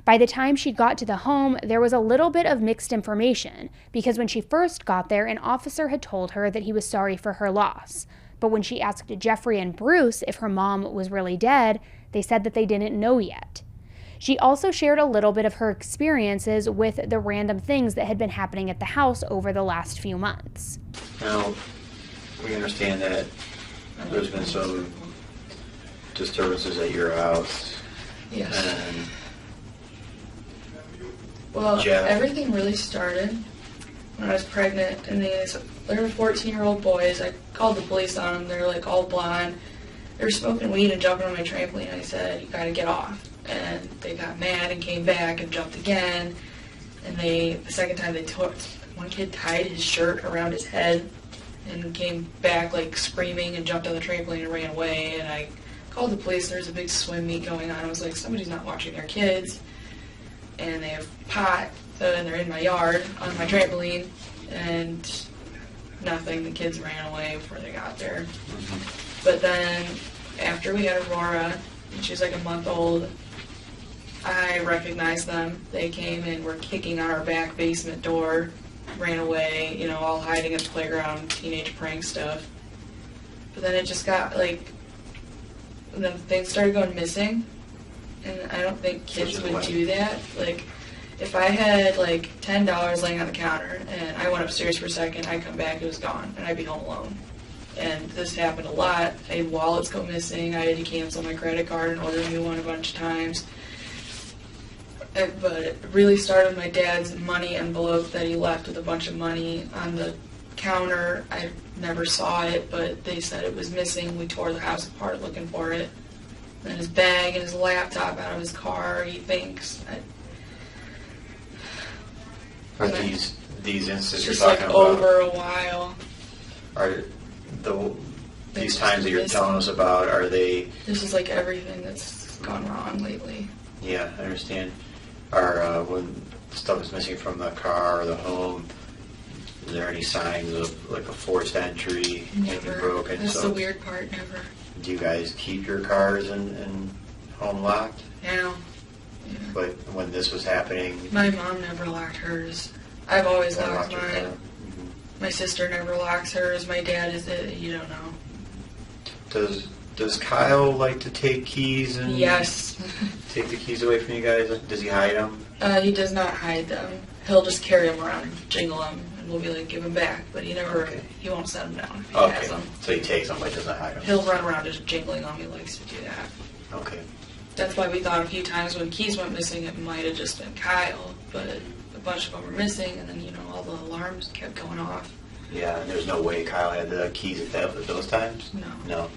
By the time she got to the home, there was a little bit of mixed information, because when she first got there, an officer had told her that he was sorry for her loss. But when she asked Jeffrey and Bruce if her mom was really dead, they said that they didn't know yet. She also shared a little bit of her experiences with the random things that had been happening at the house over the last few months. Now, we understand that there's been some disturbances at your house. Yes. And well, Jeff. Everything really started when I was pregnant, and they were 14-year-old boys. I called the police on them. They're like all blonde. They were smoking weed and jumping on my trampoline. I said, "You gotta get off." And they got mad and came back and jumped again. And the second time one kid tied his shirt around his head and came back like screaming and jumped on the trampoline and ran away. And I called the police. There's a big swim meet going on. I was like, somebody's not watching their kids. And they have pot, and they're in my yard on my trampoline, and nothing. The kids ran away before they got there. But then after we had Aurora, and she was like a month old, I recognized them. They came and were kicking on our back basement door, ran away, all hiding at the playground, teenage prank stuff. But then it just got and then things started going missing, and I don't think kids would do that. Like, if I had $10 laying on the counter and I went upstairs for a second, I'd come back, it was gone, and I'd be home alone. And this happened a lot. I had wallets go missing. I had to cancel my credit card and order a new one a bunch of times. But it really started with my dad's money envelope that he left with a bunch of money on the counter. I never saw it, but they said it was missing. We tore the house apart looking for it. And his bag and his laptop out of his car, he thinks. Are these instances you're just talking about? Over a while. Are these times that you're telling us about, are they... This is everything that's gone wrong lately. Yeah, I understand. Are when stuff is missing from the car or the home, is there any signs of a forced entry, anything broken? That's the weird part, never. Do you guys keep your cars and home locked? Yeah. But when this was happening... My mom never locked hers. I've always locked mine. Mm-hmm. My sister never locks hers. My dad is you don't know. Does Kyle like to take keys and... Yes. Take the keys away from you guys? Does he hide them? He does not hide them. He'll just carry them around and jingle them, and we'll be give them back. But he he won't set them down if he has them. So he takes them but doesn't hide them? He'll run around just jingling them. He likes to do that. Okay. That's why we thought a few times when keys went missing, it might have just been Kyle, but a bunch of them were missing, and then, all the alarms kept going off. Yeah, and there's no way Kyle had the keys at those times? No. No.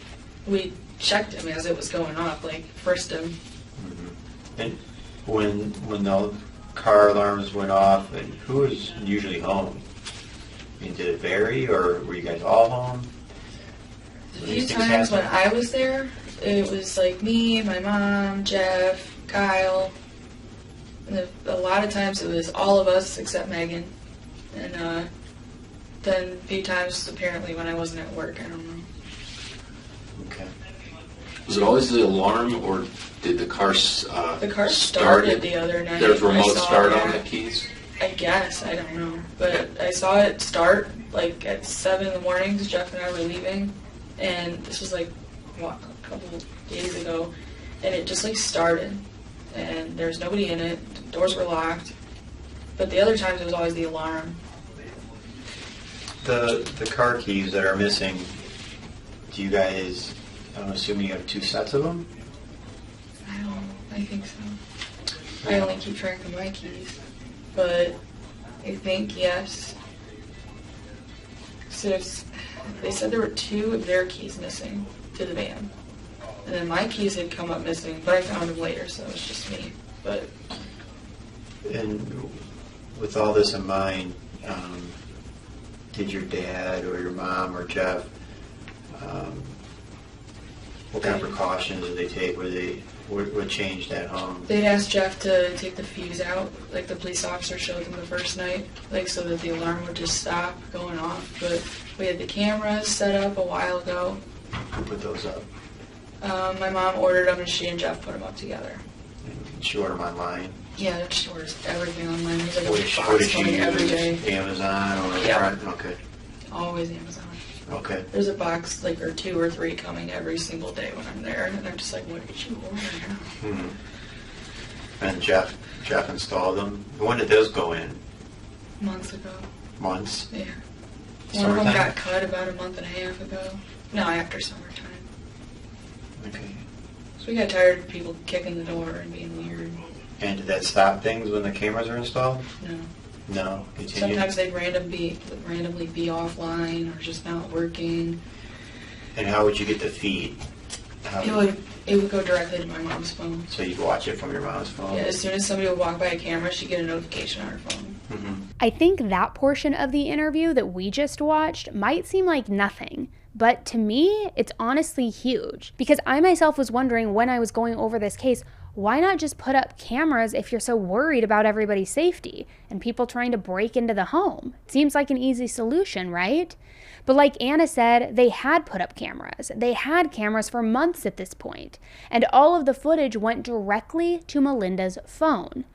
We checked him as it was going off, first him. Mm-hmm. And when the car alarms went off, and who was usually home? I mean, did it vary, or were you guys all home? A few times when I was there, it was me, my mom, Jeff, Kyle. And a lot of times it was all of us except Megan. And then a few times apparently when I wasn't at work, I don't know. Okay. Was it always the alarm, or did the car the car started the other night? There's remote start on the keys? I guess, I don't know. But I saw it start at 7 in the morning because Jeff and I were leaving. And this was a couple days ago. And it just started. and there's nobody in it. The doors were locked. But the other times it was always the alarm. The car keys that are missing, do you guys, I'm assuming you have 2 sets of them? I think so. I only keep track of my keys. But I think, yes. So they said there were 2 of their keys missing to the van. And then my keys had come up missing, but I found them later, so it was just me. But. And with all this in mind, did your dad or your mom or Jeff, what kind of precautions did they take? What changed at home? They'd asked Jeff to take the fuse out, like the police officer showed them the first night, like so that the alarm would just stop going off. But we had the cameras set up a while ago. Who put those up? My mom ordered them, and she and Jeff put them up together. And she ordered them online? Yeah, she orders everything online. There's like what did she use? Every day. Amazon or Yep. Okay. Always Amazon. Okay. There's a box, like, or 2 or 3 coming every single day when I'm there, and I'm just like, what did you order now? Mm-hmm. And Jeff installed them. When did those go in? Months ago. Months? Yeah. One of them got cut about a month and a half ago. No, after summertime. Okay. So we got tired of people kicking the door and being weird. And did that stop things when the cameras are installed? No. No. Continue. Sometimes they'd randomly be offline or just not working. And how would you get the feed? It would go directly to my mom's phone. So you could watch it from your mom's phone? Yeah, as soon as somebody would walk by a camera, she'd get a notification on her phone. Mm-hmm. I think that portion of the interview that we just watched might seem like nothing, but to me, it's honestly huge. Because I myself was wondering when I was going over this case, why not just put up cameras if you're so worried about everybody's safety and people trying to break into the home? It seems like an easy solution, right? But like Anna said, they had put up cameras. They had cameras for months at this point, and all of the footage went directly to Melinda's phone.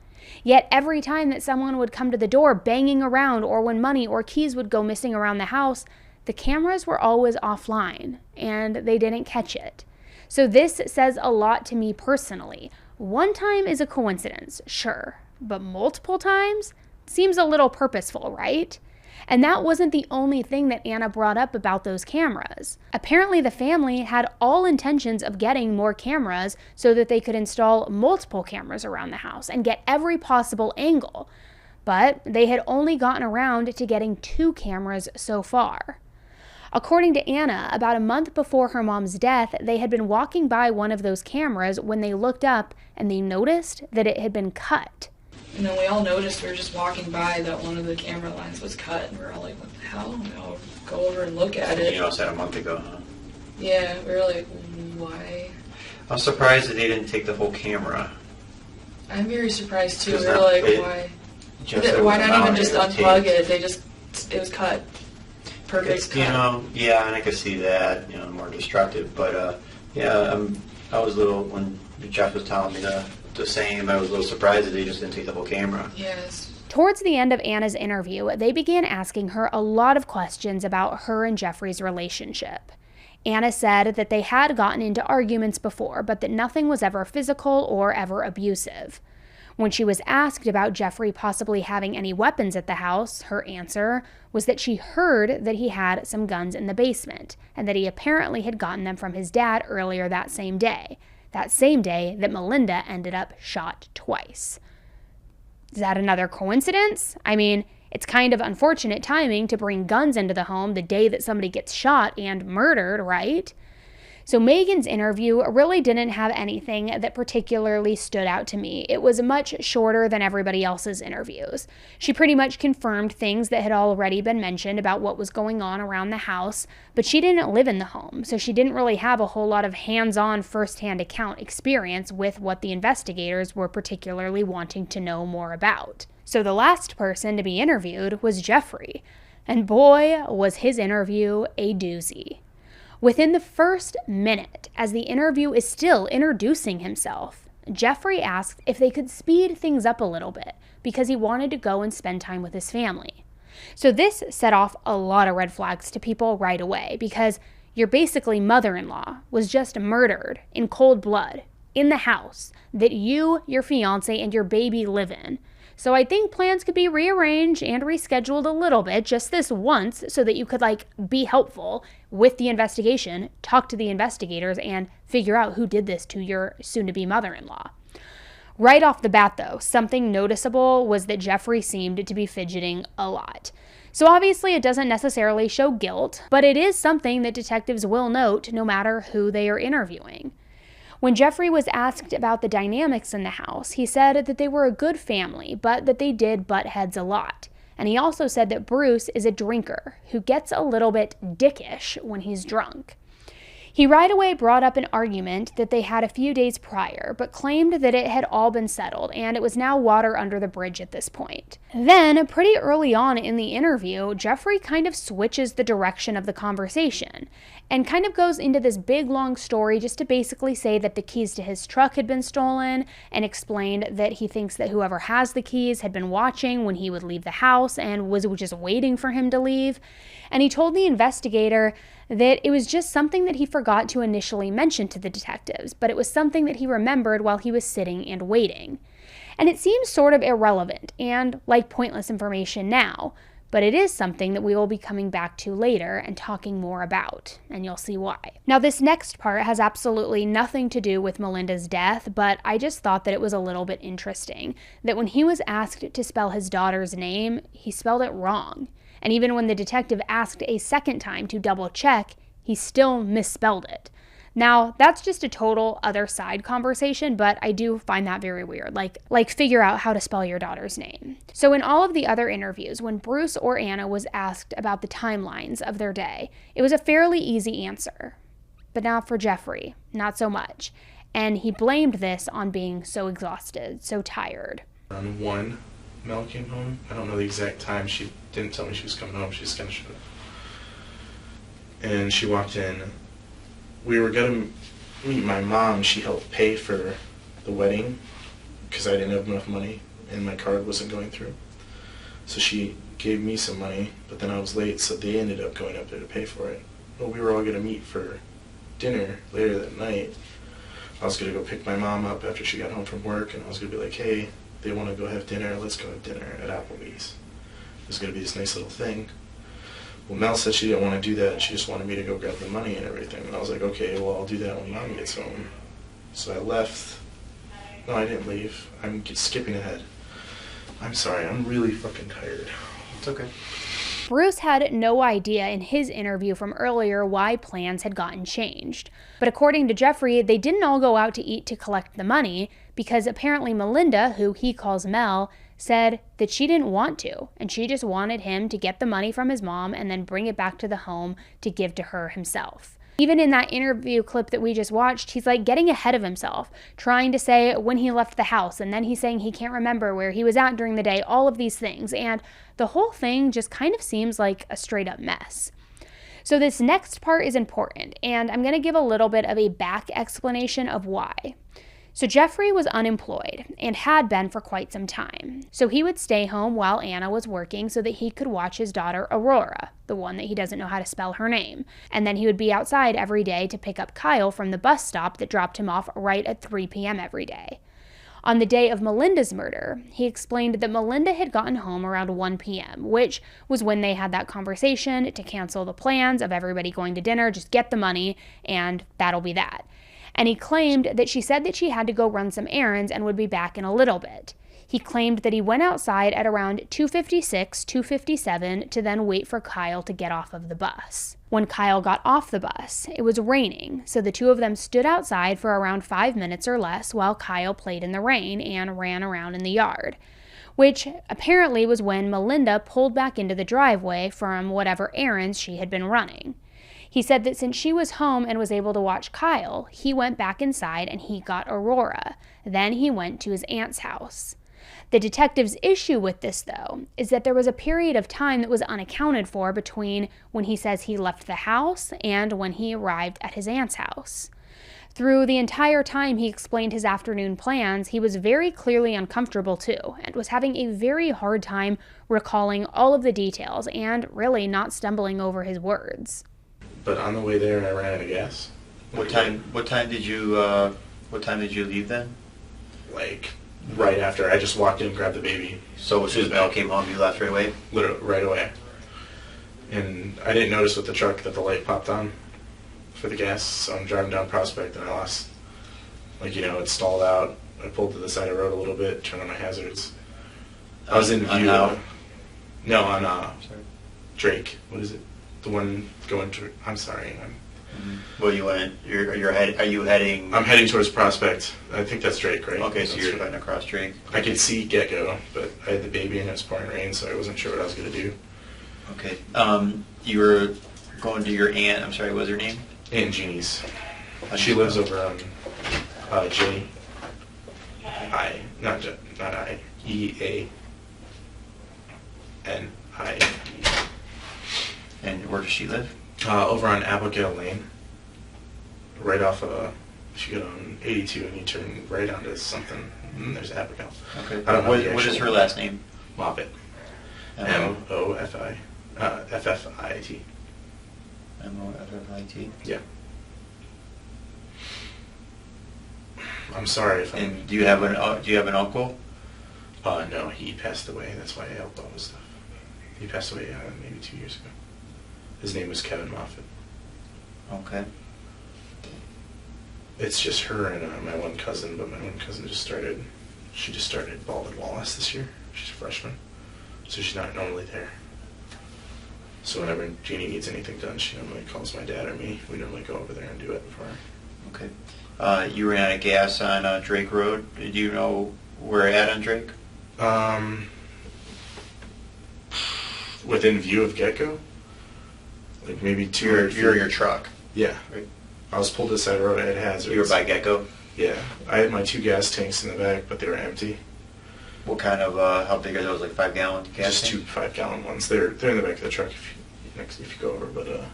Yet every time that someone would come to the door banging around, or when money or keys would go missing around the house, the cameras were always offline, and they didn't catch it. So this says a lot to me personally. One time is a coincidence, sure, but multiple times seems a little purposeful, right? And that wasn't the only thing that Anna brought up about those cameras. Apparently the family had all intentions of getting more cameras so that they could install multiple cameras around the house and get every possible angle. But they had only gotten around to getting 2 cameras so far. According to Anna, about a month before her mom's death, they had been walking by one of those cameras when they looked up and they noticed that it had been cut. And then we all noticed, we were just walking by, that one of the camera lines was cut, and we were all like, what the hell? And we all go over and look at it. You noticed that a month ago, huh? Yeah, we were like, why? I'm surprised that they didn't take the whole camera. I'm very surprised too. We were like, why? Why not even just unplug it? It was cut. Perfect cut. You know, yeah, and I could see that, more destructive. But, I was a little, when Jeff was telling me the same, I was a little surprised that they just didn't take the whole camera. Yes. Towards the end of Anna's interview, they began asking her a lot of questions about her and Jeffrey's relationship. Anna said that they had gotten into arguments before, but that nothing was ever physical or ever abusive. When she was asked about Jeffrey possibly having any weapons at the house, her answer was that she heard that he had some guns in the basement, and that he apparently had gotten them from his dad earlier that same day that Melinda ended up shot twice. Is that another coincidence? I mean, it's kind of unfortunate timing to bring guns into the home the day that somebody gets shot and murdered, right? So Megan's interview really didn't have anything that particularly stood out to me. It was much shorter than everybody else's interviews. She pretty much confirmed things that had already been mentioned about what was going on around the house, but she didn't live in the home, so she didn't really have a whole lot of hands-on first-hand account experience with what the investigators were particularly wanting to know more about. So the last person to be interviewed was Jeffrey, and boy, was his interview a doozy. Within the first minute, as the interview is still introducing himself, Jeffrey asked if they could speed things up a little bit because he wanted to go and spend time with his family. So this set off a lot of red flags to people right away because your basically mother-in-law was just murdered in cold blood in the house that you, your fiance, and your baby live in. So I think plans could be rearranged and rescheduled a little bit, just this once, so that you could be helpful with the investigation, talk to the investigators, and figure out who did this to your soon-to-be mother-in-law. Right off the bat, though, something noticeable was that Jeffrey seemed to be fidgeting a lot. So obviously it doesn't necessarily show guilt, but it is something that detectives will note no matter who they are interviewing. When Jeffrey was asked about the dynamics in the house, he said that they were a good family, but that they did butt heads a lot. And he also said that Bruce is a drinker who gets a little bit dickish when he's drunk. He right away brought up an argument that they had a few days prior, but claimed that it had all been settled and it was now water under the bridge at this point. Then, pretty early on in the interview, Jeffrey kind of switches the direction of the conversation and kind of goes into this big long story just to basically say that the keys to his truck had been stolen, and explained that he thinks that whoever has the keys had been watching when he would leave the house and was just waiting for him to leave. And he told the investigator that it was just something that he forgot to initially mention to the detectives, but it was something that he remembered while he was sitting and waiting. And it seems sort of irrelevant and like pointless information now, but it is something that we will be coming back to later and talking more about, and you'll see why. Now, this next part has absolutely nothing to do with Melinda's death, but I just thought that it was a little bit interesting that when he was asked to spell his daughter's name, he spelled it wrong. And even when the detective asked a second time to double check, he still misspelled it. Now, that's just a total other side conversation, but I do find that very weird. Like figure out how to spell your daughter's name. So in all of the other interviews, when Bruce or Anna was asked about the timelines of their day, it was a fairly easy answer. But now for Jeffrey, not so much. And he blamed this on being so exhausted, so tired. Around 1, Mel came home. I don't know the exact time. She didn't tell me she was coming home. She just kind of showed up. And she walked in. We were going to meet my mom. She helped pay for the wedding because I didn't have enough money and my card wasn't going through. So she gave me some money, but then I was late, so they ended up going up there to pay for it. But we were all going to meet for dinner later that night. I was going to go pick my mom up after she got home from work, and I was going to be like, hey, they want to go have dinner, let's go have dinner at Applebee's. It was going to be this nice little thing. Well, Mel said she didn't want to do that, and she just wanted me to go grab the money and everything. And I was like, okay, well, I'll do that when Mom gets home. So I left. No, I didn't leave. I'm skipping ahead. I'm sorry, I'm really fucking tired. It's okay. Bruce had no idea in his interview from earlier why plans had gotten changed. But according to Jeffrey, they didn't all go out to eat to collect the money because apparently Melinda, who he calls Mel, said that she didn't want to, and she just wanted him to get the money from his mom and then bring it back to the home to give to her himself. Even in that interview clip that we just watched, he's getting ahead of himself, trying to say when he left the house, and then he's saying he can't remember where he was at during the day, all of these things, and the whole thing just kind of seems like a straight up mess. So this next part is important, and I'm going to give a little bit of a back explanation of why. So Jeffrey was unemployed and had been for quite some time. So he would stay home while Anna was working so that he could watch his daughter Aurora, the one that he doesn't know how to spell her name. And then he would be outside every day to pick up Kyle from the bus stop that dropped him off right at 3 p.m. every day. On the day of Melinda's murder, he explained that Melinda had gotten home around 1 p.m., which was when they had that conversation to cancel the plans of everybody going to dinner, just get the money, and that'll be that. And he claimed that she said that she had to go run some errands and would be back in a little bit. He claimed that he went outside at around 2:56, 2:57 to then wait for Kyle to get off of the bus. When Kyle got off the bus, it was raining, so the two of them stood outside for around 5 minutes or less while Kyle played in the rain and ran around in the yard, which apparently was when Melinda pulled back into the driveway from whatever errands she had been running. He said that since she was home and was able to watch Kyle, he went back inside and he got Aurora. Then he went to his aunt's house. The detective's issue with this, though, is that there was a period of time that was unaccounted for between when he says he left the house and when he arrived at his aunt's house. Through the entire time he explained his afternoon plans, he was very clearly uncomfortable too, and was having a very hard time recalling all of the details and really not stumbling over his words. But on the way there, I ran out of gas. What time did you What time did you leave then? Like, right after. I just walked in and grabbed the baby. So as soon as Mel came home, you left right away? Literally, right away. And I didn't notice with the truck that the light popped on for the gas, so I'm driving down Prospect and I lost, it stalled out. I pulled to the side of the road a little bit, turned on my hazards. I was in view. On Drake. What is it? The one going to, I'm sorry. Well, you went, are you heading? I'm heading towards Prospect. I think that's Drake, right? Okay, so you're heading across Drake. I could see Gecko, but I had the baby and it was pouring rain, so I wasn't sure what I was going to do. Okay. You were going to your aunt, I'm sorry, what was her name? Aunt Jeannie's. She lives over on Eani. And where does she live? Over on Abigail Lane. Right off if you get on 82 and you turn right onto something, and there's Abigail. Okay. What is her last name? Moffett. M-O-F-I. F-F-I-T. M-O-F-F-I-T? Yeah. I'm sorry if And do you have an uncle? No, he passed away. That's why I helped all his stuff. He passed away maybe 2 years ago. His name was Kevin Moffett. Okay. It's just her and my one cousin, but my one cousin just started Baldwin Wallace this year. She's a freshman, so she's not normally there. So whenever Jeannie needs anything done, she normally calls my dad or me. We normally go over there and do it for her. Okay. You ran out of gas on Drake Road. Do you know where at on Drake? Within view of Gecko? Like maybe 200 feet. You're in your truck? Yeah. Right. I was pulled to the side of the road. I had hazards. You were by Gecko? Yeah. I had my 2 gas tanks in the back, but they were empty. What kind of, how big are those, like 5-gallon gas Just tanks? 2 5-gallon ones. They're in the back of the truck if you go over. But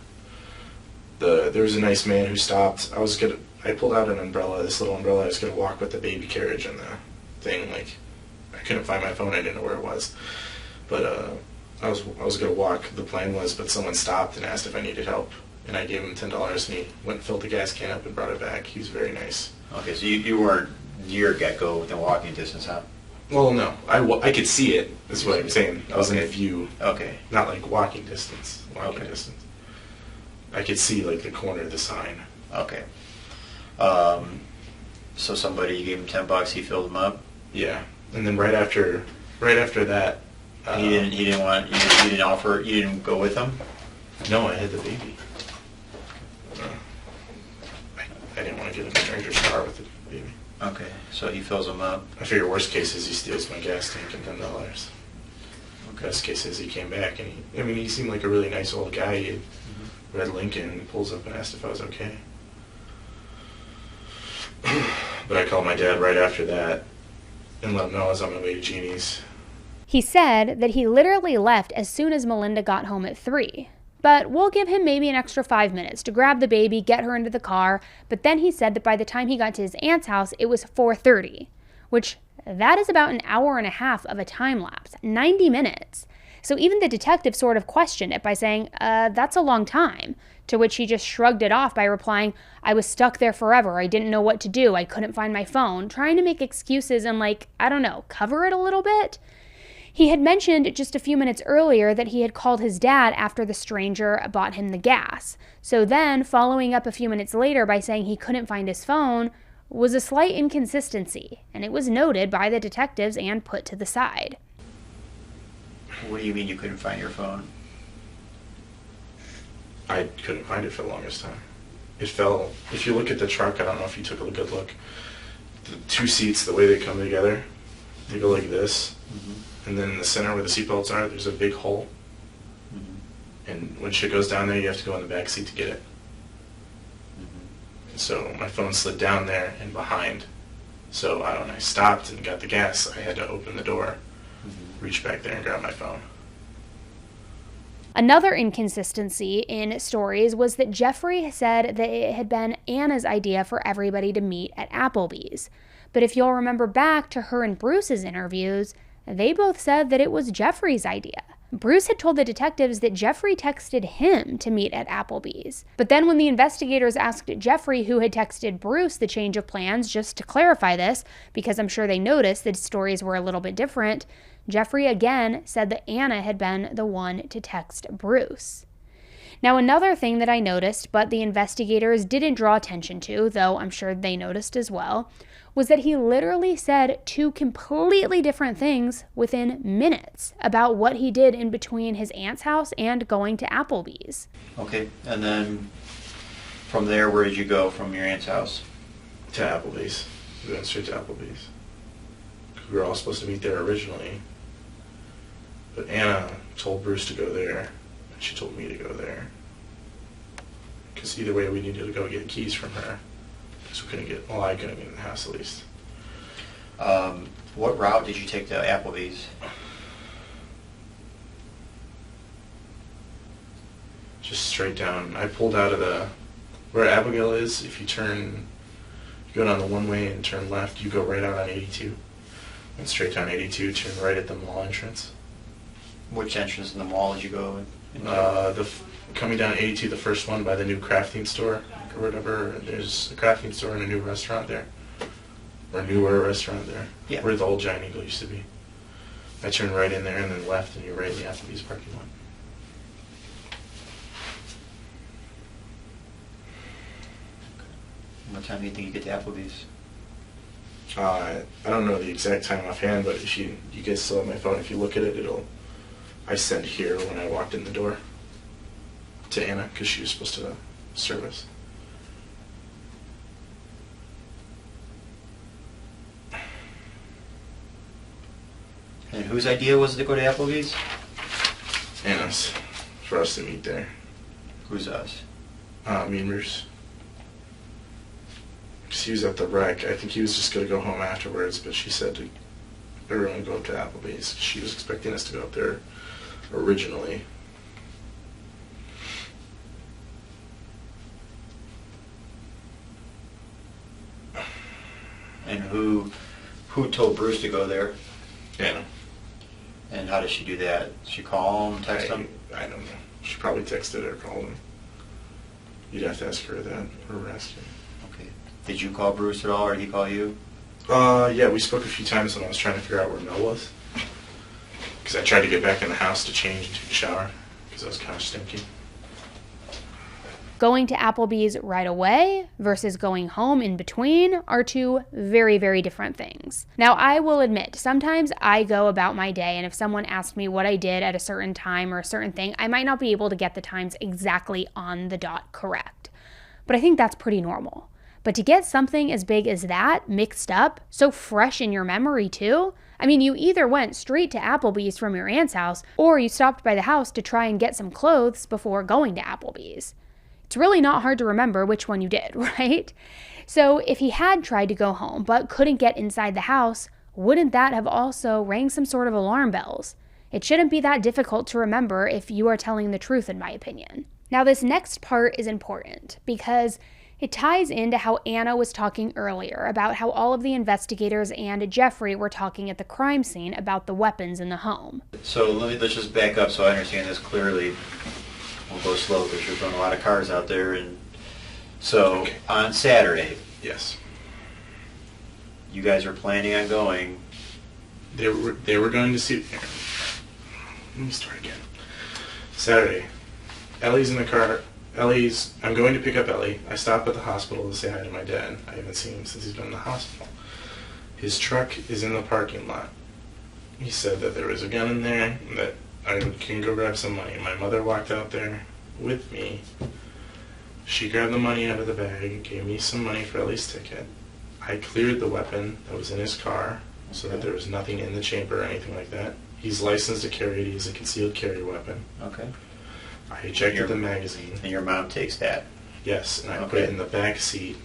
there was a nice man who stopped. I pulled out an umbrella, this little umbrella. I was going to walk with the baby carriage and the thing. Like, I couldn't find my phone. I didn't know where it was. But I was going to walk, the plan was, but someone stopped and asked if I needed help. And I gave him $10 and he went and filled the gas can up and brought it back. He was very nice. Okay, so you weren't near Gecko within walking distance, huh? Well, no. I could see it, is what I'm saying. I was in view. Okay. Not like walking distance. Distance. I could see like the corner of the sign. Okay. So somebody, you gave him $10, he filled them up? Yeah. And then right after that... you didn't go with him? No, I had the baby. I didn't want to get in a stranger's car with the baby. Okay, so he fills them up. I figure worst case is he steals my gas tank and $10. Okay. Best case is he came back and he seemed like a really nice old guy. He had red Lincoln and he pulls up and asked if I was okay. But I called my dad right after that and let him know I was on my way to Jeannie's. He said that he literally left as soon as Melinda got home at 3. But we'll give him maybe an extra 5 minutes to grab the baby, get her into the car. But then he said that by the time he got to his aunt's house, it was 4:30, which that is about an hour and a half of a time lapse, 90 minutes. So even the detective sort of questioned it by saying, that's a long time. To which he just shrugged it off by replying, I was stuck there forever. I didn't know what to do. I couldn't find my phone. Trying to make excuses and cover it a little bit. He had mentioned just a few minutes earlier that he had called his dad after the stranger bought him the gas. So then, following up a few minutes later by saying he couldn't find his phone was a slight inconsistency, and it was noted by the detectives and put to the side. What do you mean you couldn't find your phone? I couldn't find it for the longest time. It fell. If you look at the truck, I don't know if you took a good look. The 2 seats, the way they come together, they go like this. Mm-hmm. And then in the center where the seatbelts are, there's a big hole. Mm-hmm. And when shit goes down there, you have to go in the back seat to get it. Mm-hmm. So my phone slid down there and behind. So when I stopped and got the gas, I had to open the door, reach back there and grab my phone. Another inconsistency in stories was that Jeffrey said that it had been Anna's idea for everybody to meet at Applebee's. But if you'll remember back to her and Bruce's interviews, they both said that it was Jeffrey's idea. Bruce had told the detectives that Jeffrey texted him to meet at Applebee's. But then when the investigators asked Jeffrey who had texted Bruce the change of plans, just to clarify this, because I'm sure they noticed that stories were a little bit different, Jeffrey again said that Anna had been the one to text Bruce. Now, another thing that I noticed, but the investigators didn't draw attention to, though I'm sure they noticed as well, was that he literally said two completely different things within minutes about what he did in between his aunt's house and going to Applebee's. Okay, and then from there, where did you go from your aunt's house? To Applebee's. We went straight to Applebee's. We were all supposed to meet there originally, but Anna told Bruce to go there, and she told me to go there. Because either way, we needed to go get keys from her. Because we couldn't get, well, I couldn't get in the house at least. What route did you take to Applebee's? Just straight down. I pulled out of where Abigail is. If you go down the one way and turn left, you go right out on 82. Went straight down 82, turn right at the mall entrance. Which entrance in the mall did you go in? Coming down 82, the first one by the new crafting store or whatever. There's a crafting store and a new restaurant there. Or a newer restaurant there. Yeah. Where the old Giant Eagle used to be. I turned right in there and then left, and you're right in the Applebee's parking lot. What time do you think you get to Applebee's? I don't know the exact time offhand, but if you guys still have my phone, if you look at it, I sent here when I walked in the door to Anna, because she was supposed to service. And whose idea was it to go to Applebee's? Anna's, for us to meet there. Who's us? Me and Bruce. Because he was at the wreck. I think he was just going to go home afterwards, but she said to everyone go up to Applebee's. She was expecting us to go up there originally. And who told Bruce to go there? Anna. And how did she do that? Did she call him, text him? I don't know. She probably texted or called him. You'd have to ask her that, or ask him. Okay. Did you call Bruce at all, or did he call you? Yeah, we spoke a few times when I was trying to figure out where Mel was. Because I tried to get back in the house to change and take a shower, because I was kind of stinky. Going to Applebee's right away versus going home in between are two very, very different things. Now, I will admit, sometimes I go about my day, and if someone asked me what I did at a certain time or a certain thing, I might not be able to get the times exactly on the dot correct. But I think that's pretty normal. But to get something as big as that mixed up, so fresh in your memory too, I mean, you either went straight to Applebee's from your aunt's house, or you stopped by the house to try and get some clothes before going to Applebee's. It's really not hard to remember which one you did, right? So if he had tried to go home but couldn't get inside the house, wouldn't that have also rang some sort of alarm bells? It shouldn't be that difficult to remember if you are telling the truth, in my opinion. Now, this next part is important because it ties into how Anna was talking earlier about how all of the investigators and Jeffrey were talking at the crime scene about the weapons in the home. So let's just back up so I understand this clearly. We'll go slow because you're throwing a lot of cars out there. And so okay. On Saturday, yes, you guys are planning on going. They were going to see. Let me start again. Saturday, Ellie's in the car. I'm going to pick up Ellie. I stop at the hospital to say hi to my dad. I haven't seen him since he's been in the hospital. His truck is in the parking lot. He said that there was a gun in there and that I can go grab some money. My mother walked out there with me. She grabbed the money out of the bag, gave me some money for Ellie's ticket. I cleared the weapon that was in his car so that there was nothing in the chamber or anything like that. He's licensed to carry it. He's a concealed carry weapon. Okay. I ejected the magazine. And your mom takes that? Yes, and I put it in the back seat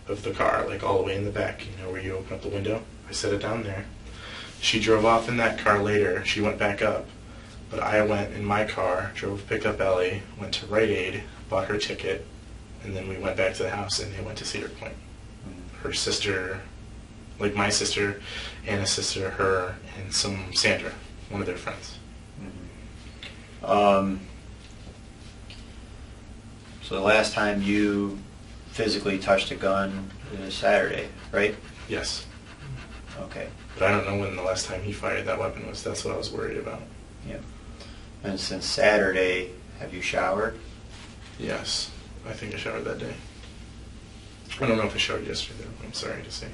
of the car, like all the way in the back, you know, where you open up the window. I set it down there. She drove off in that car later. She went back up. But I went in my car, picked up Ellie, went to Rite Aid, bought her ticket, and then we went back to the house and they went to Cedar Point. Her sister, like my sister, Anna's sister, her, and Sandra, one of their friends. So the last time you physically touched a gun was Saturday, right? Yes. Okay. But I don't know when the last time he fired that weapon was. That's what I was worried about. Yeah. And since Saturday, have you showered? Yes. I think I showered that day. I don't know if I showered yesterday, though. I'm sorry to say.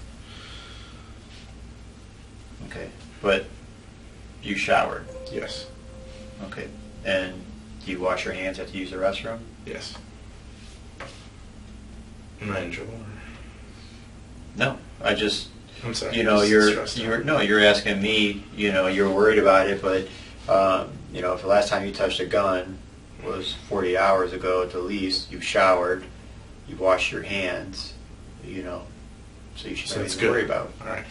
Okay. But you showered? Yes. Okay. And do you wash your hands after you use the restroom? Yes. Am I in trouble? No. I'm sorry. You're asking me, you're worried about it, but, if the last time you touched a gun was 40 hours ago at the least, you showered, you washed your hands, so you should have nothing to worry about. All right.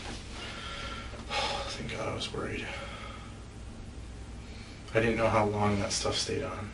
Thank God I was worried. I didn't know how long that stuff stayed on.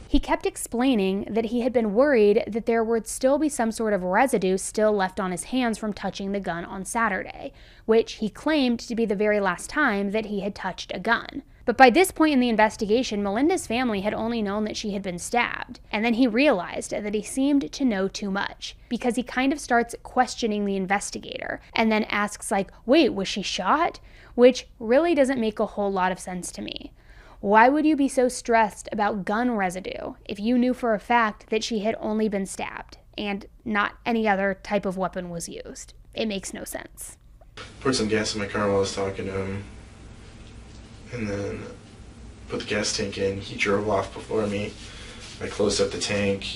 He kept explaining that he had been worried that there would still be some sort of residue still left on his hands from touching the gun on Saturday, which he claimed to be the very last time that he had touched a gun. But by this point in the investigation, Melinda's family had only known that she had been stabbed, and then he realized that he seemed to know too much, because he kind of starts questioning the investigator, and then asks wait, was she shot? Which really doesn't make a whole lot of sense to me. Why would you be so stressed about gun residue if you knew for a fact that she had only been stabbed and not any other type of weapon was used? It makes no sense. Poured some gas in my car while I was talking to him, and then put the gas tank in. He drove off before me. I closed up the tank,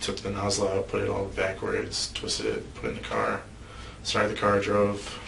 took the nozzle out, put it all backwards, twisted it, put it in the car, started the car, drove,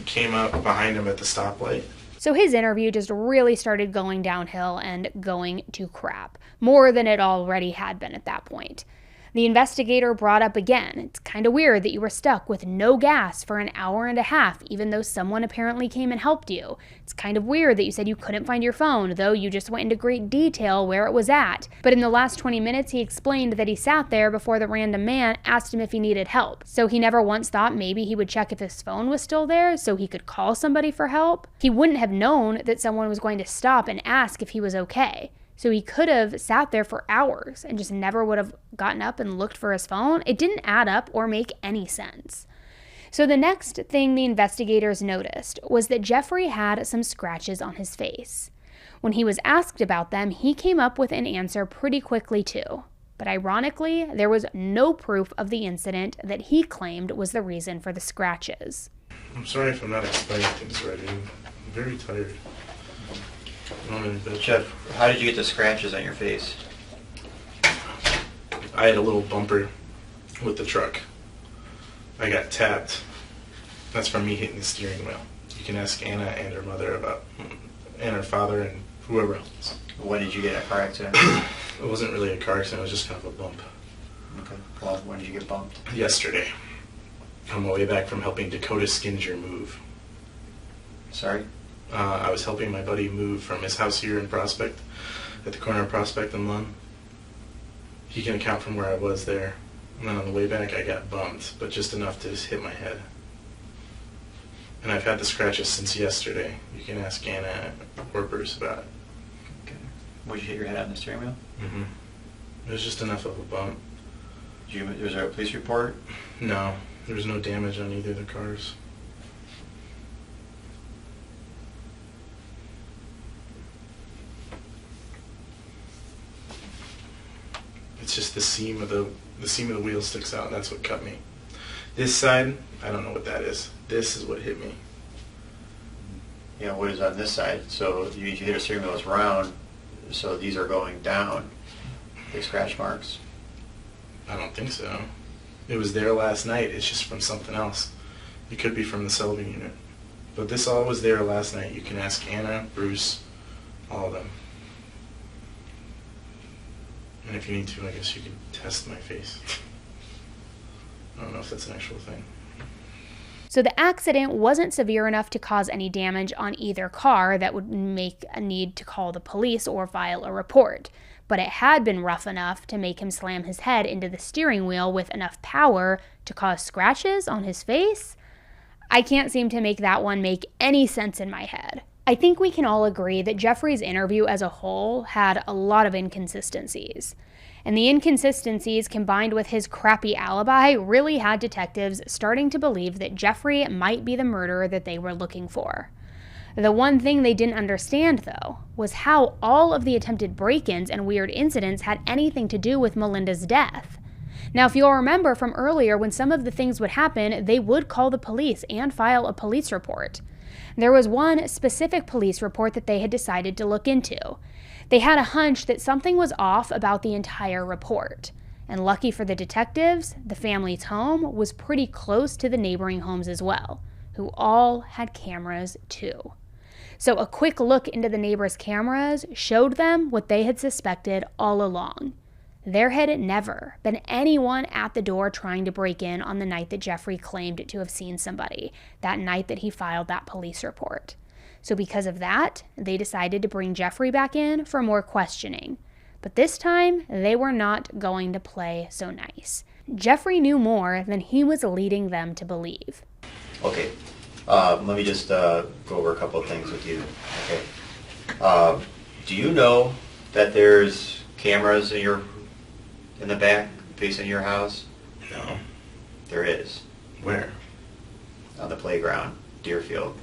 came up behind him at the stoplight. So his interview just really started going downhill and going to crap, more than it already had been at that point. The investigator brought up again, it's kind of weird that you were stuck with no gas for an hour and a half, even though someone apparently came and helped you. It's kind of weird that you said you couldn't find your phone, though you just went into great detail where it was at. But in the last 20 minutes, he explained that he sat there before the random man asked him if he needed help. So he never once thought maybe he would check if his phone was still there so he could call somebody for help. He wouldn't have known that someone was going to stop and ask if he was okay. So he could have sat there for hours and just never would have gotten up and looked for his phone. It didn't add up or make any sense. So the next thing the investigators noticed was that Jeffrey had some scratches on his face. When he was asked about them, he came up with an answer pretty quickly too. But ironically, there was no proof of the incident that he claimed was the reason for the scratches. I'm sorry if I'm not explaining things right. I'm very tired. Jeff, how did you get the scratches on your face? I had a little bumper with the truck. I got tapped. That's from me hitting the steering wheel. You can ask Anna and her mother about, and her father and whoever else. When did you get in a car accident? It wasn't really a car accident, it was just kind of a bump. Okay. Well, when did you get bumped? Yesterday. On my way back from helping Dakota Skinger move. Sorry? I was helping my buddy move from his house here in Prospect, at the corner of Prospect and Lund. He can account from where I was there. And then on the way back I got bumped, but just enough to just hit my head. And I've had the scratches since yesterday. You can ask Anna or Bruce about it. Okay. Would you hit your head on the steering wheel? Mm-hmm. It was just enough of a bump. Was there a police report? No, there was no damage on either of the cars. It's just the seam of the wheel sticks out, and that's what cut me. This side, I don't know what that is. This is what hit me. Yeah, what is on this side? So you hit a steering wheel, it's round, so these are going down. Big scratch marks. I don't think so. It was there last night. It's just from something else. It could be from the Sullivan unit. But this all was there last night. You can ask Anna, Bruce, all of them. And if you need to, I guess you can test my face. I don't know if that's an actual thing. So the accident wasn't severe enough to cause any damage on either car that would make a need to call the police or file a report. But it had been rough enough to make him slam his head into the steering wheel with enough power to cause scratches on his face? I can't seem to make that one make any sense in my head. I think we can all agree that Jeffrey's interview as a whole had a lot of inconsistencies. And the inconsistencies combined with his crappy alibi really had detectives starting to believe that Jeffrey might be the murderer that they were looking for. The one thing they didn't understand, though, was how all of the attempted break-ins and weird incidents had anything to do with Melinda's death. Now, if you'll remember from earlier, when some of the things would happen, they would call the police and file a police report. There was one specific police report that they had decided to look into. They had a hunch that something was off about the entire report. And lucky for the detectives, the family's home was pretty close to the neighboring homes as well, who all had cameras too. So a quick look into the neighbors' cameras showed them what they had suspected all along. There had never been anyone at the door trying to break in on the night that Jeffrey claimed to have seen somebody, that night that he filed that police report. So because of that, they decided to bring Jeffrey back in for more questioning. But this time, they were not going to play so nice. Jeffrey knew more than he was leading them to believe. Okay, let me just go over a couple of things with you. Okay, do you know that there's cameras in the back facing your house? No. There is. Where? On the playground, Deerfield.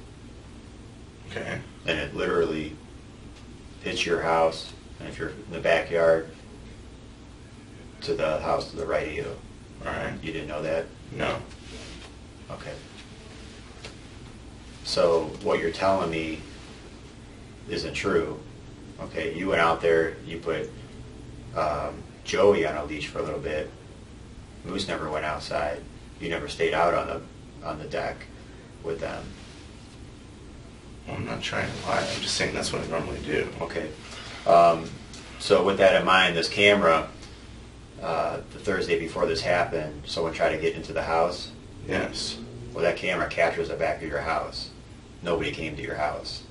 Okay. And it literally hits your house, and if you're in the backyard, to the house to the right of you. Alright. You didn't know that? No. Okay. So what you're telling me isn't true. Okay, you went out there, you put Joey on a leash for a little bit. Moose never went outside. You never stayed out on the deck with them. Well, I'm not trying to lie. I'm just saying that's what I normally do. Okay. So with that in mind, this camera, the Thursday before this happened, someone tried to get into the house. Yes. Well, that camera captures the back of your house. Nobody came to your house.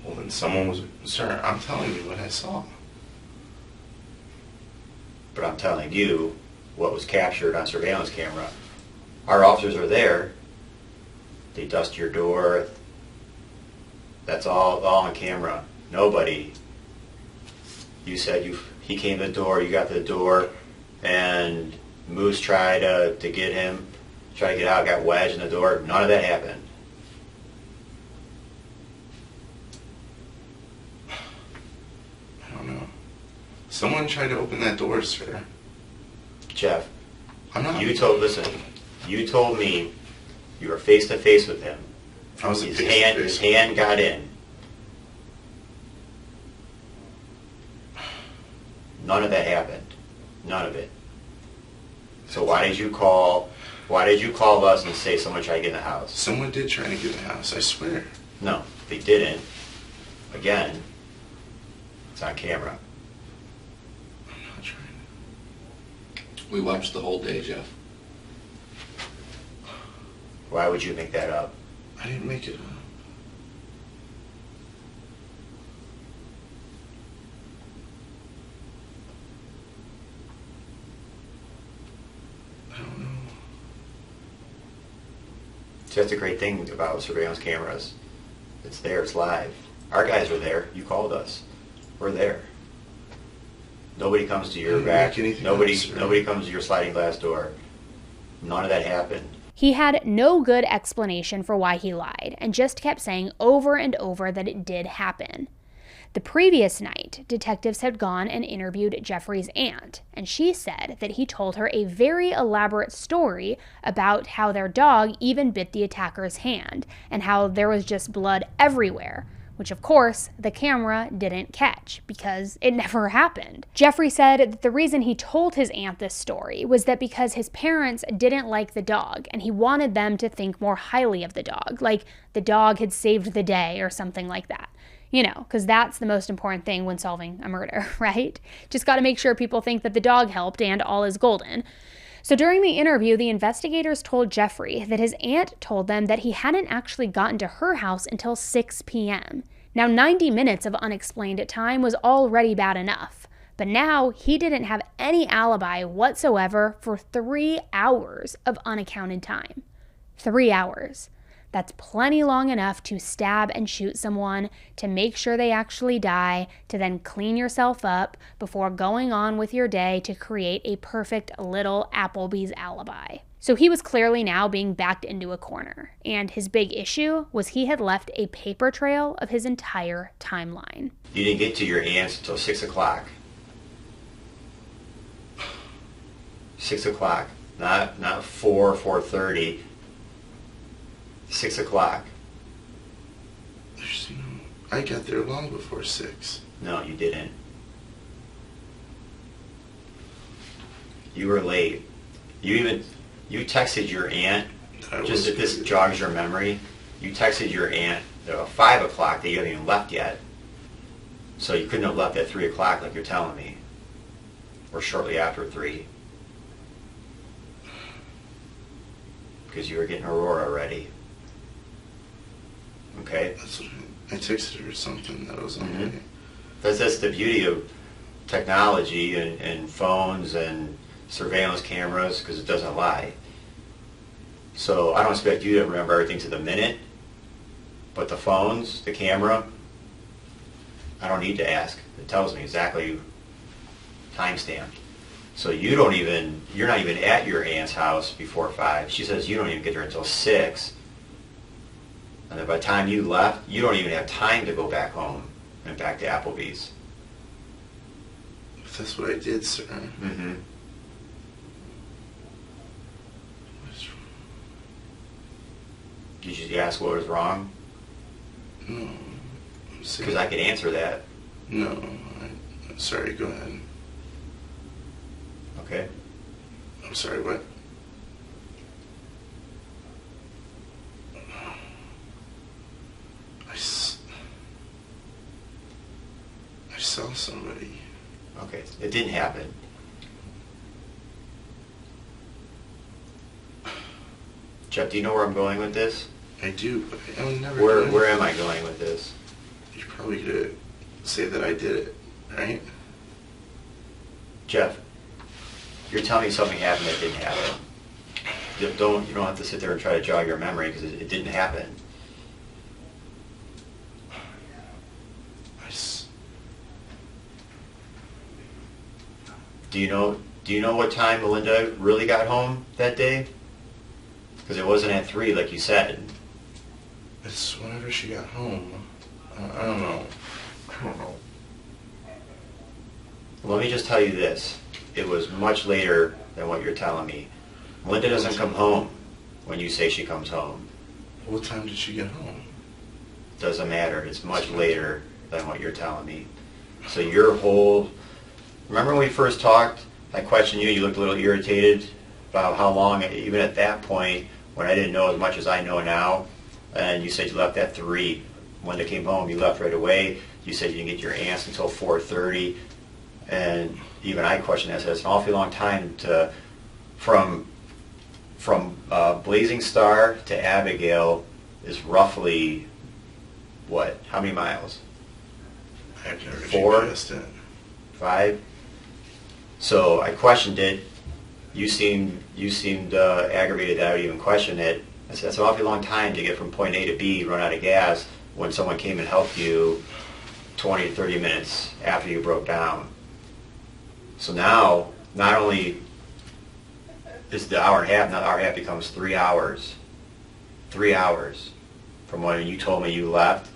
Well, then someone was... Sir, I'm telling you what I saw. But I'm telling you what was captured on surveillance camera. Our officers are there. They dust your door. That's all on camera. Nobody. You said he came to the door, you got to the door, and Moose tried to get him, tried to get out, got wedged in the door. None of that happened. I don't know. Someone tried to open that door, sir. Jeff, I'm not. you told me you were face to face with him. I was His hand got in. None of that happened. None of it. So why did you call us and say someone tried to get in the house? Someone did try to get in the house, I swear. No, they didn't. Again, it's on camera. I'm not trying to. We watched the whole day, Jeff. Why would you make that up? I didn't make it up. I don't know. So that's the great thing about surveillance cameras. It's there, it's live. Our guys are there. You called us. We're there. Nobody comes to your back. Nobody comes to your sliding glass door. None of that happened. He had no good explanation for why he lied and just kept saying over and over that it did happen. The previous night, detectives had gone and interviewed Jeffrey's aunt, and she said that he told her a very elaborate story about how their dog even bit the attacker's hand and how there was just blood everywhere, which of course the camera didn't catch because it never happened. Jeffrey said that the reason he told his aunt this story was that because his parents didn't like the dog and he wanted them to think more highly of the dog, like the dog had saved the day or something like that. You know, because that's the most important thing when solving a murder, right? Just got to make sure people think that the dog helped and all is golden. So during the interview, the investigators told Jeffrey that his aunt told them that he hadn't actually gotten to her house until 6 p.m. Now, 90 minutes of unexplained time was already bad enough, but now he didn't have any alibi whatsoever for 3 hours of unaccounted time. 3 hours. That's plenty long enough to stab and shoot someone, to make sure they actually die, to then clean yourself up before going on with your day to create a perfect little Applebee's alibi. So he was clearly now being backed into a corner, and his big issue was he had left a paper trail of his entire timeline. You didn't get to your aunt's until 6 o'clock. 6 o'clock, not 4:30. 6 o'clock. I got there long before 6. No, you didn't. You were late. You texted your aunt, just if this jogs your memory, you texted your aunt at 5 o'clock that you haven't even left yet. So you couldn't have left at 3 o'clock like you're telling me. Or shortly after 3. Because you were getting Aurora ready. Okay? I texted her something that was on me. That's the beauty of technology and phones and surveillance cameras, because it doesn't lie. So I don't expect you to remember everything to the minute, but the phones, the camera, I don't need to ask. It tells me exactly timestamp. So you're not even at your aunt's house before 5. She says you don't even get there until 6. And then by the time you left, you don't even have time to go back home and back to Applebee's. If that's what I did, sir. Mm-hmm. Did you ask what was wrong? No. Because I could answer that. No. I'm sorry, go ahead. Okay. I'm sorry, what? I saw somebody. Okay, it didn't happen. Jeff, do you know where I'm going with this? I do, but I would never. Where am I going with this? You're probably gonna say that I did it, right? Jeff, you're telling me something happened that didn't happen. You don't have to sit there and try to jog your memory, because it didn't happen. Do you know what time Melinda really got home that day? Because it wasn't at 3 like you said. It's whenever she got home. I don't know. Let me just tell you this. It was much later than what you're telling me. Melinda doesn't come home when you say she comes home. What time did she get home? Doesn't matter. It's much later than what you're telling me. So your whole... Remember when we first talked, I questioned you looked a little irritated about how long, even at that point, when I didn't know as much as I know now, and you said you left at 3. When they came home, you left right away. You said you didn't get your aunt's until 4:30, and even I questioned that. I said, it's an awfully long time from Blazing Star to Abigail is roughly, what, how many miles? I've never 4? GPS'd it. 5? So I questioned it. You seemed aggravated that I would even question it. I said, that's an awfully long time to get from point A to B, run out of gas, when someone came and helped you 20 to 30 minutes after you broke down. So now, not only is the hour and a half, now the hour and a half becomes 3 hours. 3 hours from when you told me you left,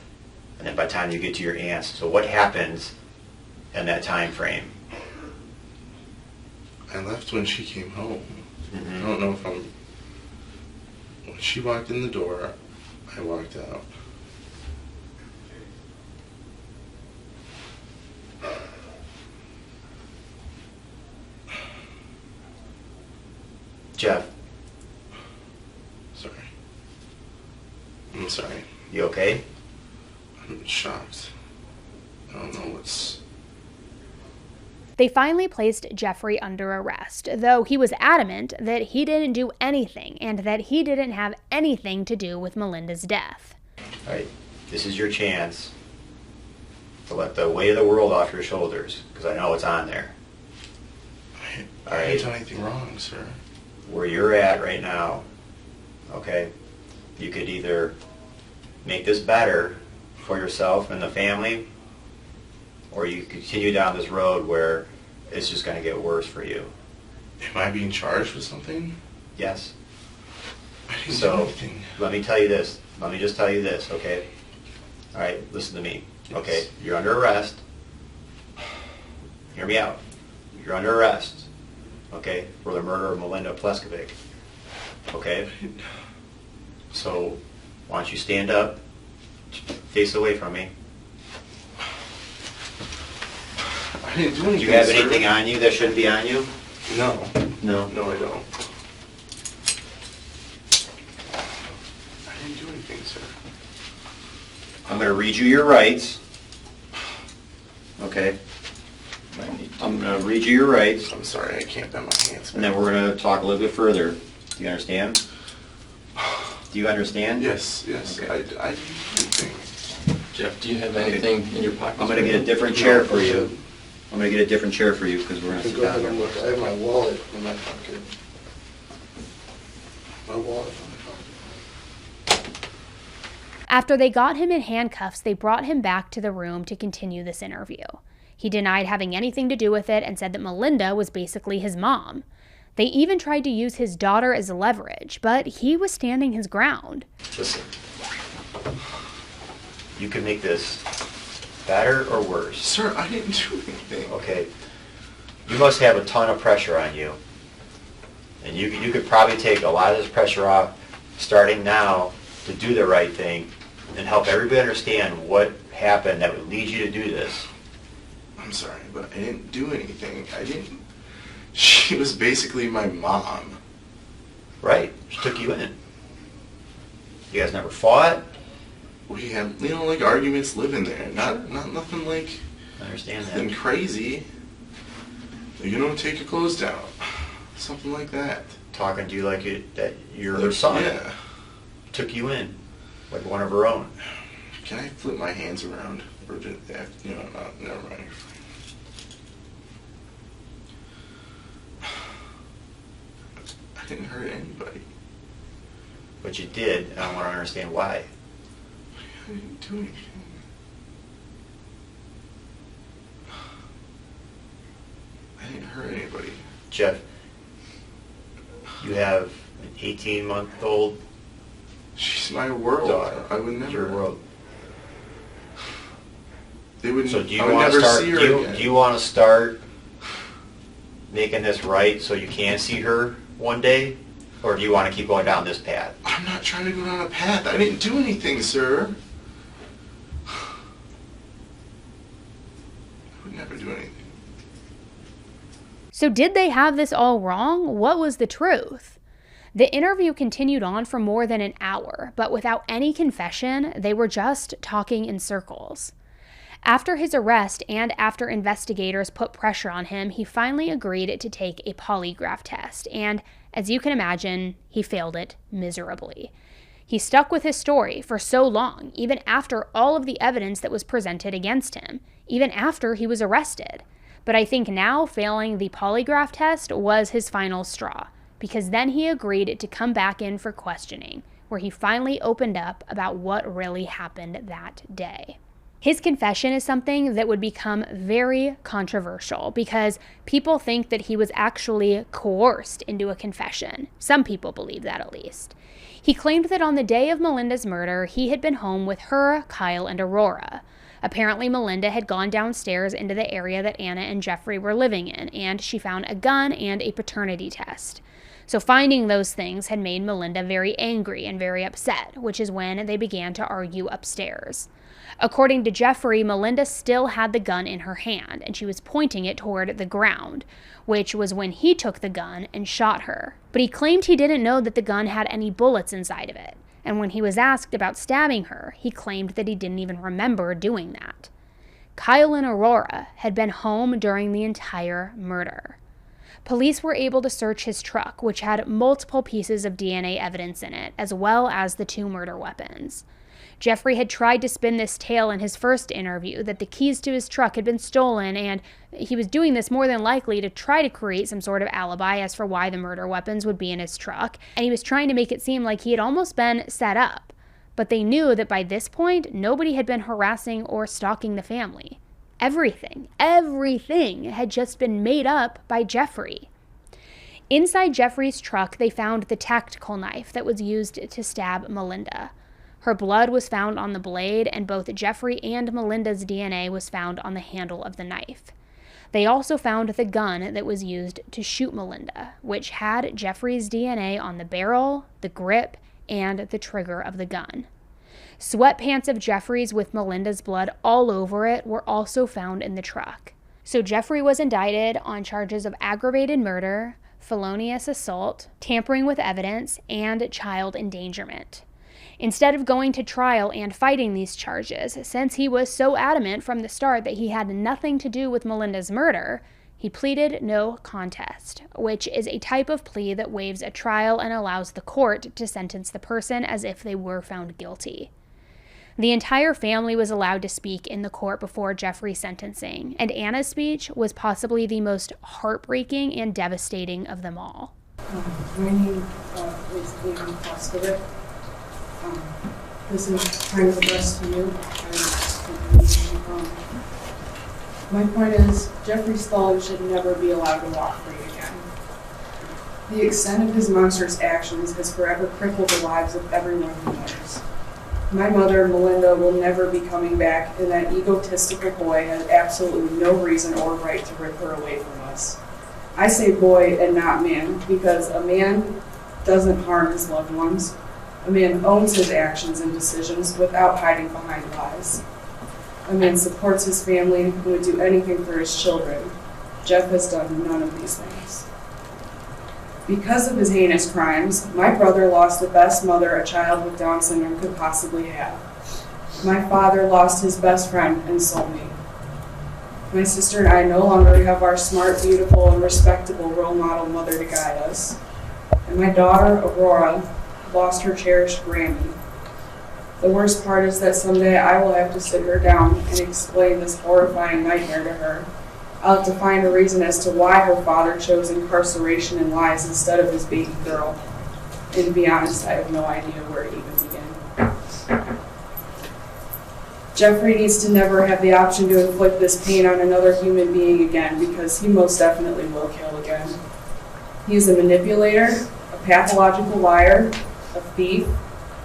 and then by the time you get to your aunt's. So what happens in that time frame? I left when she came home. Mm-hmm. I don't know if I'm... When she walked in the door, I walked out. Jeff. Sorry. I'm sorry. You okay? I'm shocked. I don't know what's... They finally placed Jeffrey under arrest, though he was adamant that he didn't do anything and that he didn't have anything to do with Melinda's death. All right, this is your chance to let the weight of the world off your shoulders, because I know it's on there. I haven't done anything wrong, sir. Where you're at right now, okay? You could either make this better for yourself and the family, or you continue down this road where it's just going to get worse for you. Am I being charged with something? Yes. I didn't do So, anything. let me tell you this. Let me just tell you this, okay? All right, listen to me. Yes. Okay, you're under arrest. Hear me out. You're under arrest, okay, for the murder of Melinda Pleskovic. Okay? So, why don't you stand up, face away from me. I didn't do anything, Do you have sir. anything on you that shouldn't be on you? No. No. No, I don't. I didn't do anything, sir. I'm going to read you your rights. Okay? I'm going to read you your rights. I'm sorry, I can't bend my hands. And then we're going to talk a little bit further. Do you understand? Do you understand? Yes. Okay. I didn't do anything. Jeff, do you have anything in your pocket? I'm going to get a different chair for you. I'm going to get a different chair for you because we're going to sit Go down ahead and here. look. I have my wallet in my pocket. My wallet in my pocket. After they got him in handcuffs, they brought him back to the room to continue this interview. He denied having anything to do with it and said that Melinda was basically his mom. They even tried to use his daughter as leverage, but he was standing his ground. Listen. You can make this better or worse. Sir, I didn't do anything. Okay. You must have a ton of pressure on you. And you could probably take a lot of this pressure off starting now to do the right thing and help everybody understand what happened that would lead you to do this. I'm sorry, but I didn't do anything. She was basically my mom. Right. She took you in. You guys never fought? We had, like arguments living there. Not nothing like I understand nothing that. crazy. Take your clothes down. Something like that. Talking to you like that you're her son. Yeah. Took you in like one of her own. Can I flip my hands around? Or did that, never mind. I didn't hurt anybody. But you did, and I want to understand why. I didn't do anything. I didn't hurt anybody. Jeff, you have an 18-month-old She's my world. daughter. I would never. Your world. They wouldn't. So do you I would want to never start? see Do her you, again. do you want to start making this right so you can see her one day, or do you want to keep going down this path? I'm not trying to go down a path. I didn't do anything, sir. I would never do anything. So did they have this all wrong? What was the truth? The interview continued on for more than an hour, but without any confession, they were just talking in circles. After his arrest and after investigators put pressure on him, he finally agreed to take a polygraph test, and as you can imagine, he failed it miserably. He stuck with his story for so long, even after all of the evidence that was presented against him, even after he was arrested. But I think now failing the polygraph test was his final straw, because then he agreed to come back in for questioning, where he finally opened up about what really happened that day. His confession is something that would become very controversial because people think that he was actually coerced into a confession. Some people believe that, at least. He claimed that on the day of Melinda's murder, he had been home with her, Kyle, and Aurora. Apparently, Melinda had gone downstairs into the area that Anna and Jeffrey were living in, and she found a gun and a paternity test. So finding those things had made Melinda very angry and very upset, which is when they began to argue upstairs. According to Jeffrey, Melinda still had the gun in her hand, and she was pointing it toward the ground, which was when he took the gun and shot her. But he claimed he didn't know that the gun had any bullets inside of it, and when he was asked about stabbing her, he claimed that he didn't even remember doing that. Kyle and Aurora had been home during the entire murder. Police were able to search his truck, which had multiple pieces of DNA evidence in it, as well as the two murder weapons. Jeffrey had tried to spin this tale in his first interview, that the keys to his truck had been stolen, and he was doing this more than likely to try to create some sort of alibi as for why the murder weapons would be in his truck, and he was trying to make it seem like he had almost been set up. But they knew that by this point, nobody had been harassing or stalking the family. Everything had just been made up by Jeffrey. Inside Jeffrey's truck, they found the tactical knife that was used to stab Melinda. Her blood was found on the blade, and both Jeffrey and Melinda's DNA was found on the handle of the knife. They also found the gun that was used to shoot Melinda, which had Jeffrey's DNA on the barrel, the grip, and the trigger of the gun. Sweatpants of Jeffrey's with Melinda's blood all over it were also found in the truck. So Jeffrey was indicted on charges of aggravated murder, felonious assault, tampering with evidence, and child endangerment. Instead of going to trial and fighting these charges, since he was so adamant from the start that he had nothing to do with Melinda's murder, he pleaded no contest, which is a type of plea that waives a trial and allows the court to sentence the person as if they were found guilty. The entire family was allowed to speak in the court before Jeffrey's sentencing, and Anna's speech was possibly the most heartbreaking and devastating of them all. My name is Amy Koskovic. This is kind of addressed to you. My point is, Jeffrey Stalling should never be allowed to walk free again. The extent of his monstrous actions has forever crippled the lives of everyone who knows. My mother, Melinda, will never be coming back, and that egotistical boy has absolutely no reason or right to rip her away from us. I say boy and not man, because a man doesn't harm his loved ones. A man owns his actions and decisions without hiding behind lies. A man supports his family and would do anything for his children. Jeff has done none of these things. Because of his heinous crimes, my brother lost the best mother a child with Down syndrome could possibly have. My father lost his best friend and soulmate. My sister and I no longer have our smart, beautiful, and respectable role model mother to guide us. And my daughter, Aurora, lost her cherished Grammy. The worst part is that someday I will have to sit her down and explain this horrifying nightmare to her. I'll have to find a reason as to why her father chose incarceration and lies instead of his baby girl. And to be honest, I have no idea where to even begin. Jeffrey needs to never have the option to inflict this pain on another human being again, because he most definitely will kill again. He is a manipulator, a pathological liar, a thief,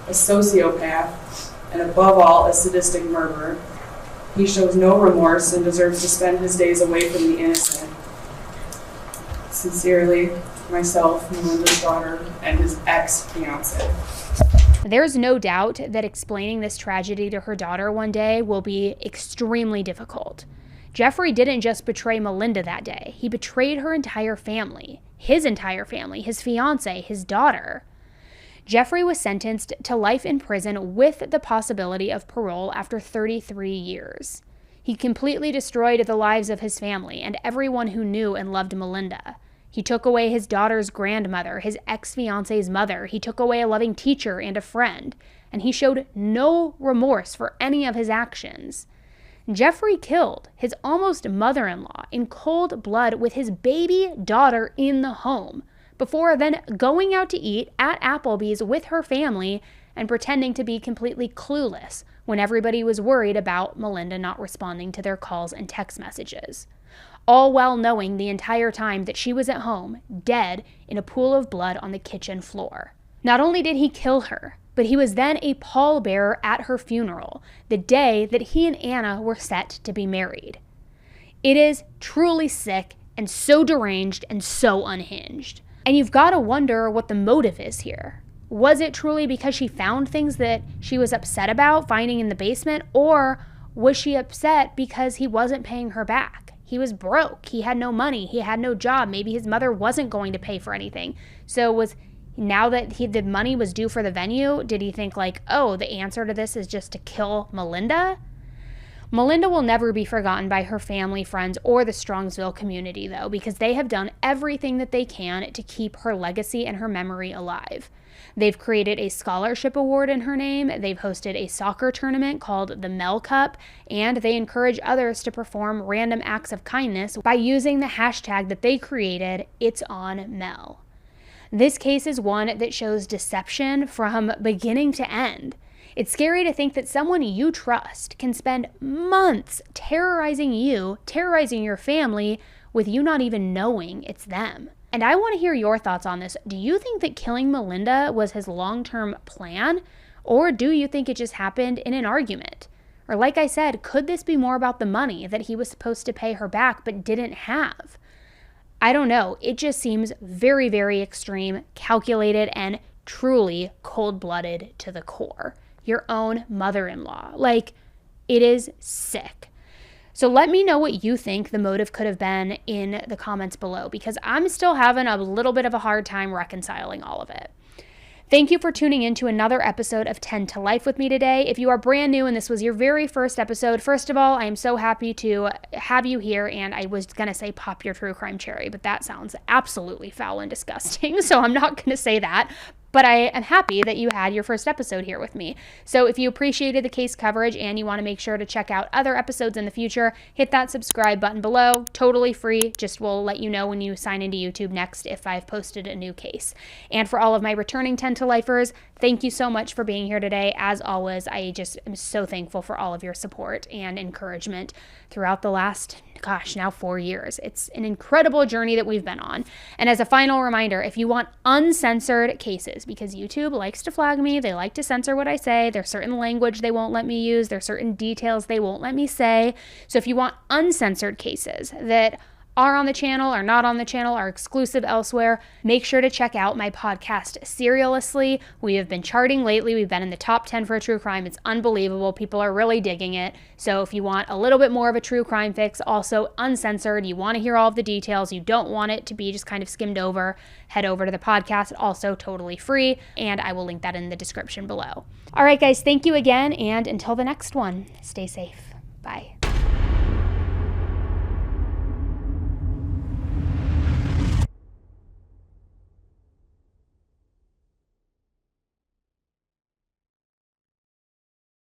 a sociopath, and above all, a sadistic murderer. He shows no remorse and deserves to spend his days away from the innocent. Sincerely, myself, Melinda's daughter, and his ex-fiancé. There's no doubt that explaining this tragedy to her daughter one day will be extremely difficult. Jeffrey didn't just betray Melinda that day. He betrayed her entire family, his fiancé, his daughter. Jeffrey was sentenced to life in prison with the possibility of parole after 33 years. He completely destroyed the lives of his family and everyone who knew and loved Melinda. He took away his daughter's grandmother, his ex-fiancé's mother. He took away a loving teacher and a friend, and he showed no remorse for any of his actions. Jeffrey killed his almost mother-in-law in cold blood with his baby daughter in the home, before then going out to eat at Applebee's with her family and pretending to be completely clueless when everybody was worried about Melinda not responding to their calls and text messages. All while knowing the entire time that she was at home, dead in a pool of blood on the kitchen floor. Not only did he kill her, but he was then a pallbearer at her funeral, the day that he and Anna were set to be married. It is truly sick and so deranged and so unhinged. And you've got to wonder what the motive is here. Was it truly because she found things that she was upset about finding in the basement, or was she upset because he wasn't paying her back? He was broke. He had no money. He had no job. Maybe his mother wasn't going to pay for anything. So now that the money was due for the venue, did he think like, oh, the answer to this is just to kill Melinda? Melinda will never be forgotten by her family, friends, or the Strongsville community, though, because they have done everything that they can to keep her legacy and her memory alive. They've created a scholarship award in her name, they've hosted a soccer tournament called the Mel Cup, and they encourage others to perform random acts of kindness by using the hashtag that they created, It's On Mel. This case is one that shows deception from beginning to end. It's scary to think that someone you trust can spend months terrorizing you, terrorizing your family, with you not even knowing it's them. And I want to hear your thoughts on this. Do you think that killing Melinda was his long-term plan? Or do you think it just happened in an argument? Or like I said, could this be more about the money that he was supposed to pay her back but didn't have? I don't know. It just seems very, very extreme, calculated, and truly cold-blooded to the core. Your own mother-in-law. Like, it is sick. So let me know what you think the motive could have been in the comments below, because I'm still having a little bit of a hard time reconciling all of it. Thank you for tuning in to another episode of 10 to Life with me today. If you are brand new and this was your very first episode, first of all, I am so happy to have you here, and I was going to say pop your true crime cherry, but that sounds absolutely foul and disgusting, so I'm not going to say that. But I am happy that you had your first episode here with me. So if you appreciated the case coverage and you want to make sure to check out other episodes in the future, hit that subscribe button below. Totally free. Just will let you know when you sign into YouTube next if I've posted a new case. And for all of my returning 10 to Lifers, thank you so much for being here today. As always, I just am so thankful for all of your support and encouragement throughout the last, now 4 years. It's an incredible journey that we've been on. And as a final reminder, if you want uncensored cases, because YouTube likes to flag me, they like to censor what I say, there's certain language they won't let me use, there's certain details they won't let me say. So if you want uncensored cases that are on the channel or not on the channel, are exclusive elsewhere, make sure to check out my podcast, Serialously. We have been charting lately. We've been in the top 10 for true crime. It's unbelievable. People are really digging it. So if you want a little bit more of a true crime fix, also uncensored, you want to hear all of the details, you don't want it to be just kind of skimmed over, head over to the podcast, also totally free, and I will link that in the description below. All right, guys, thank you again, and until the next one, stay safe. Bye.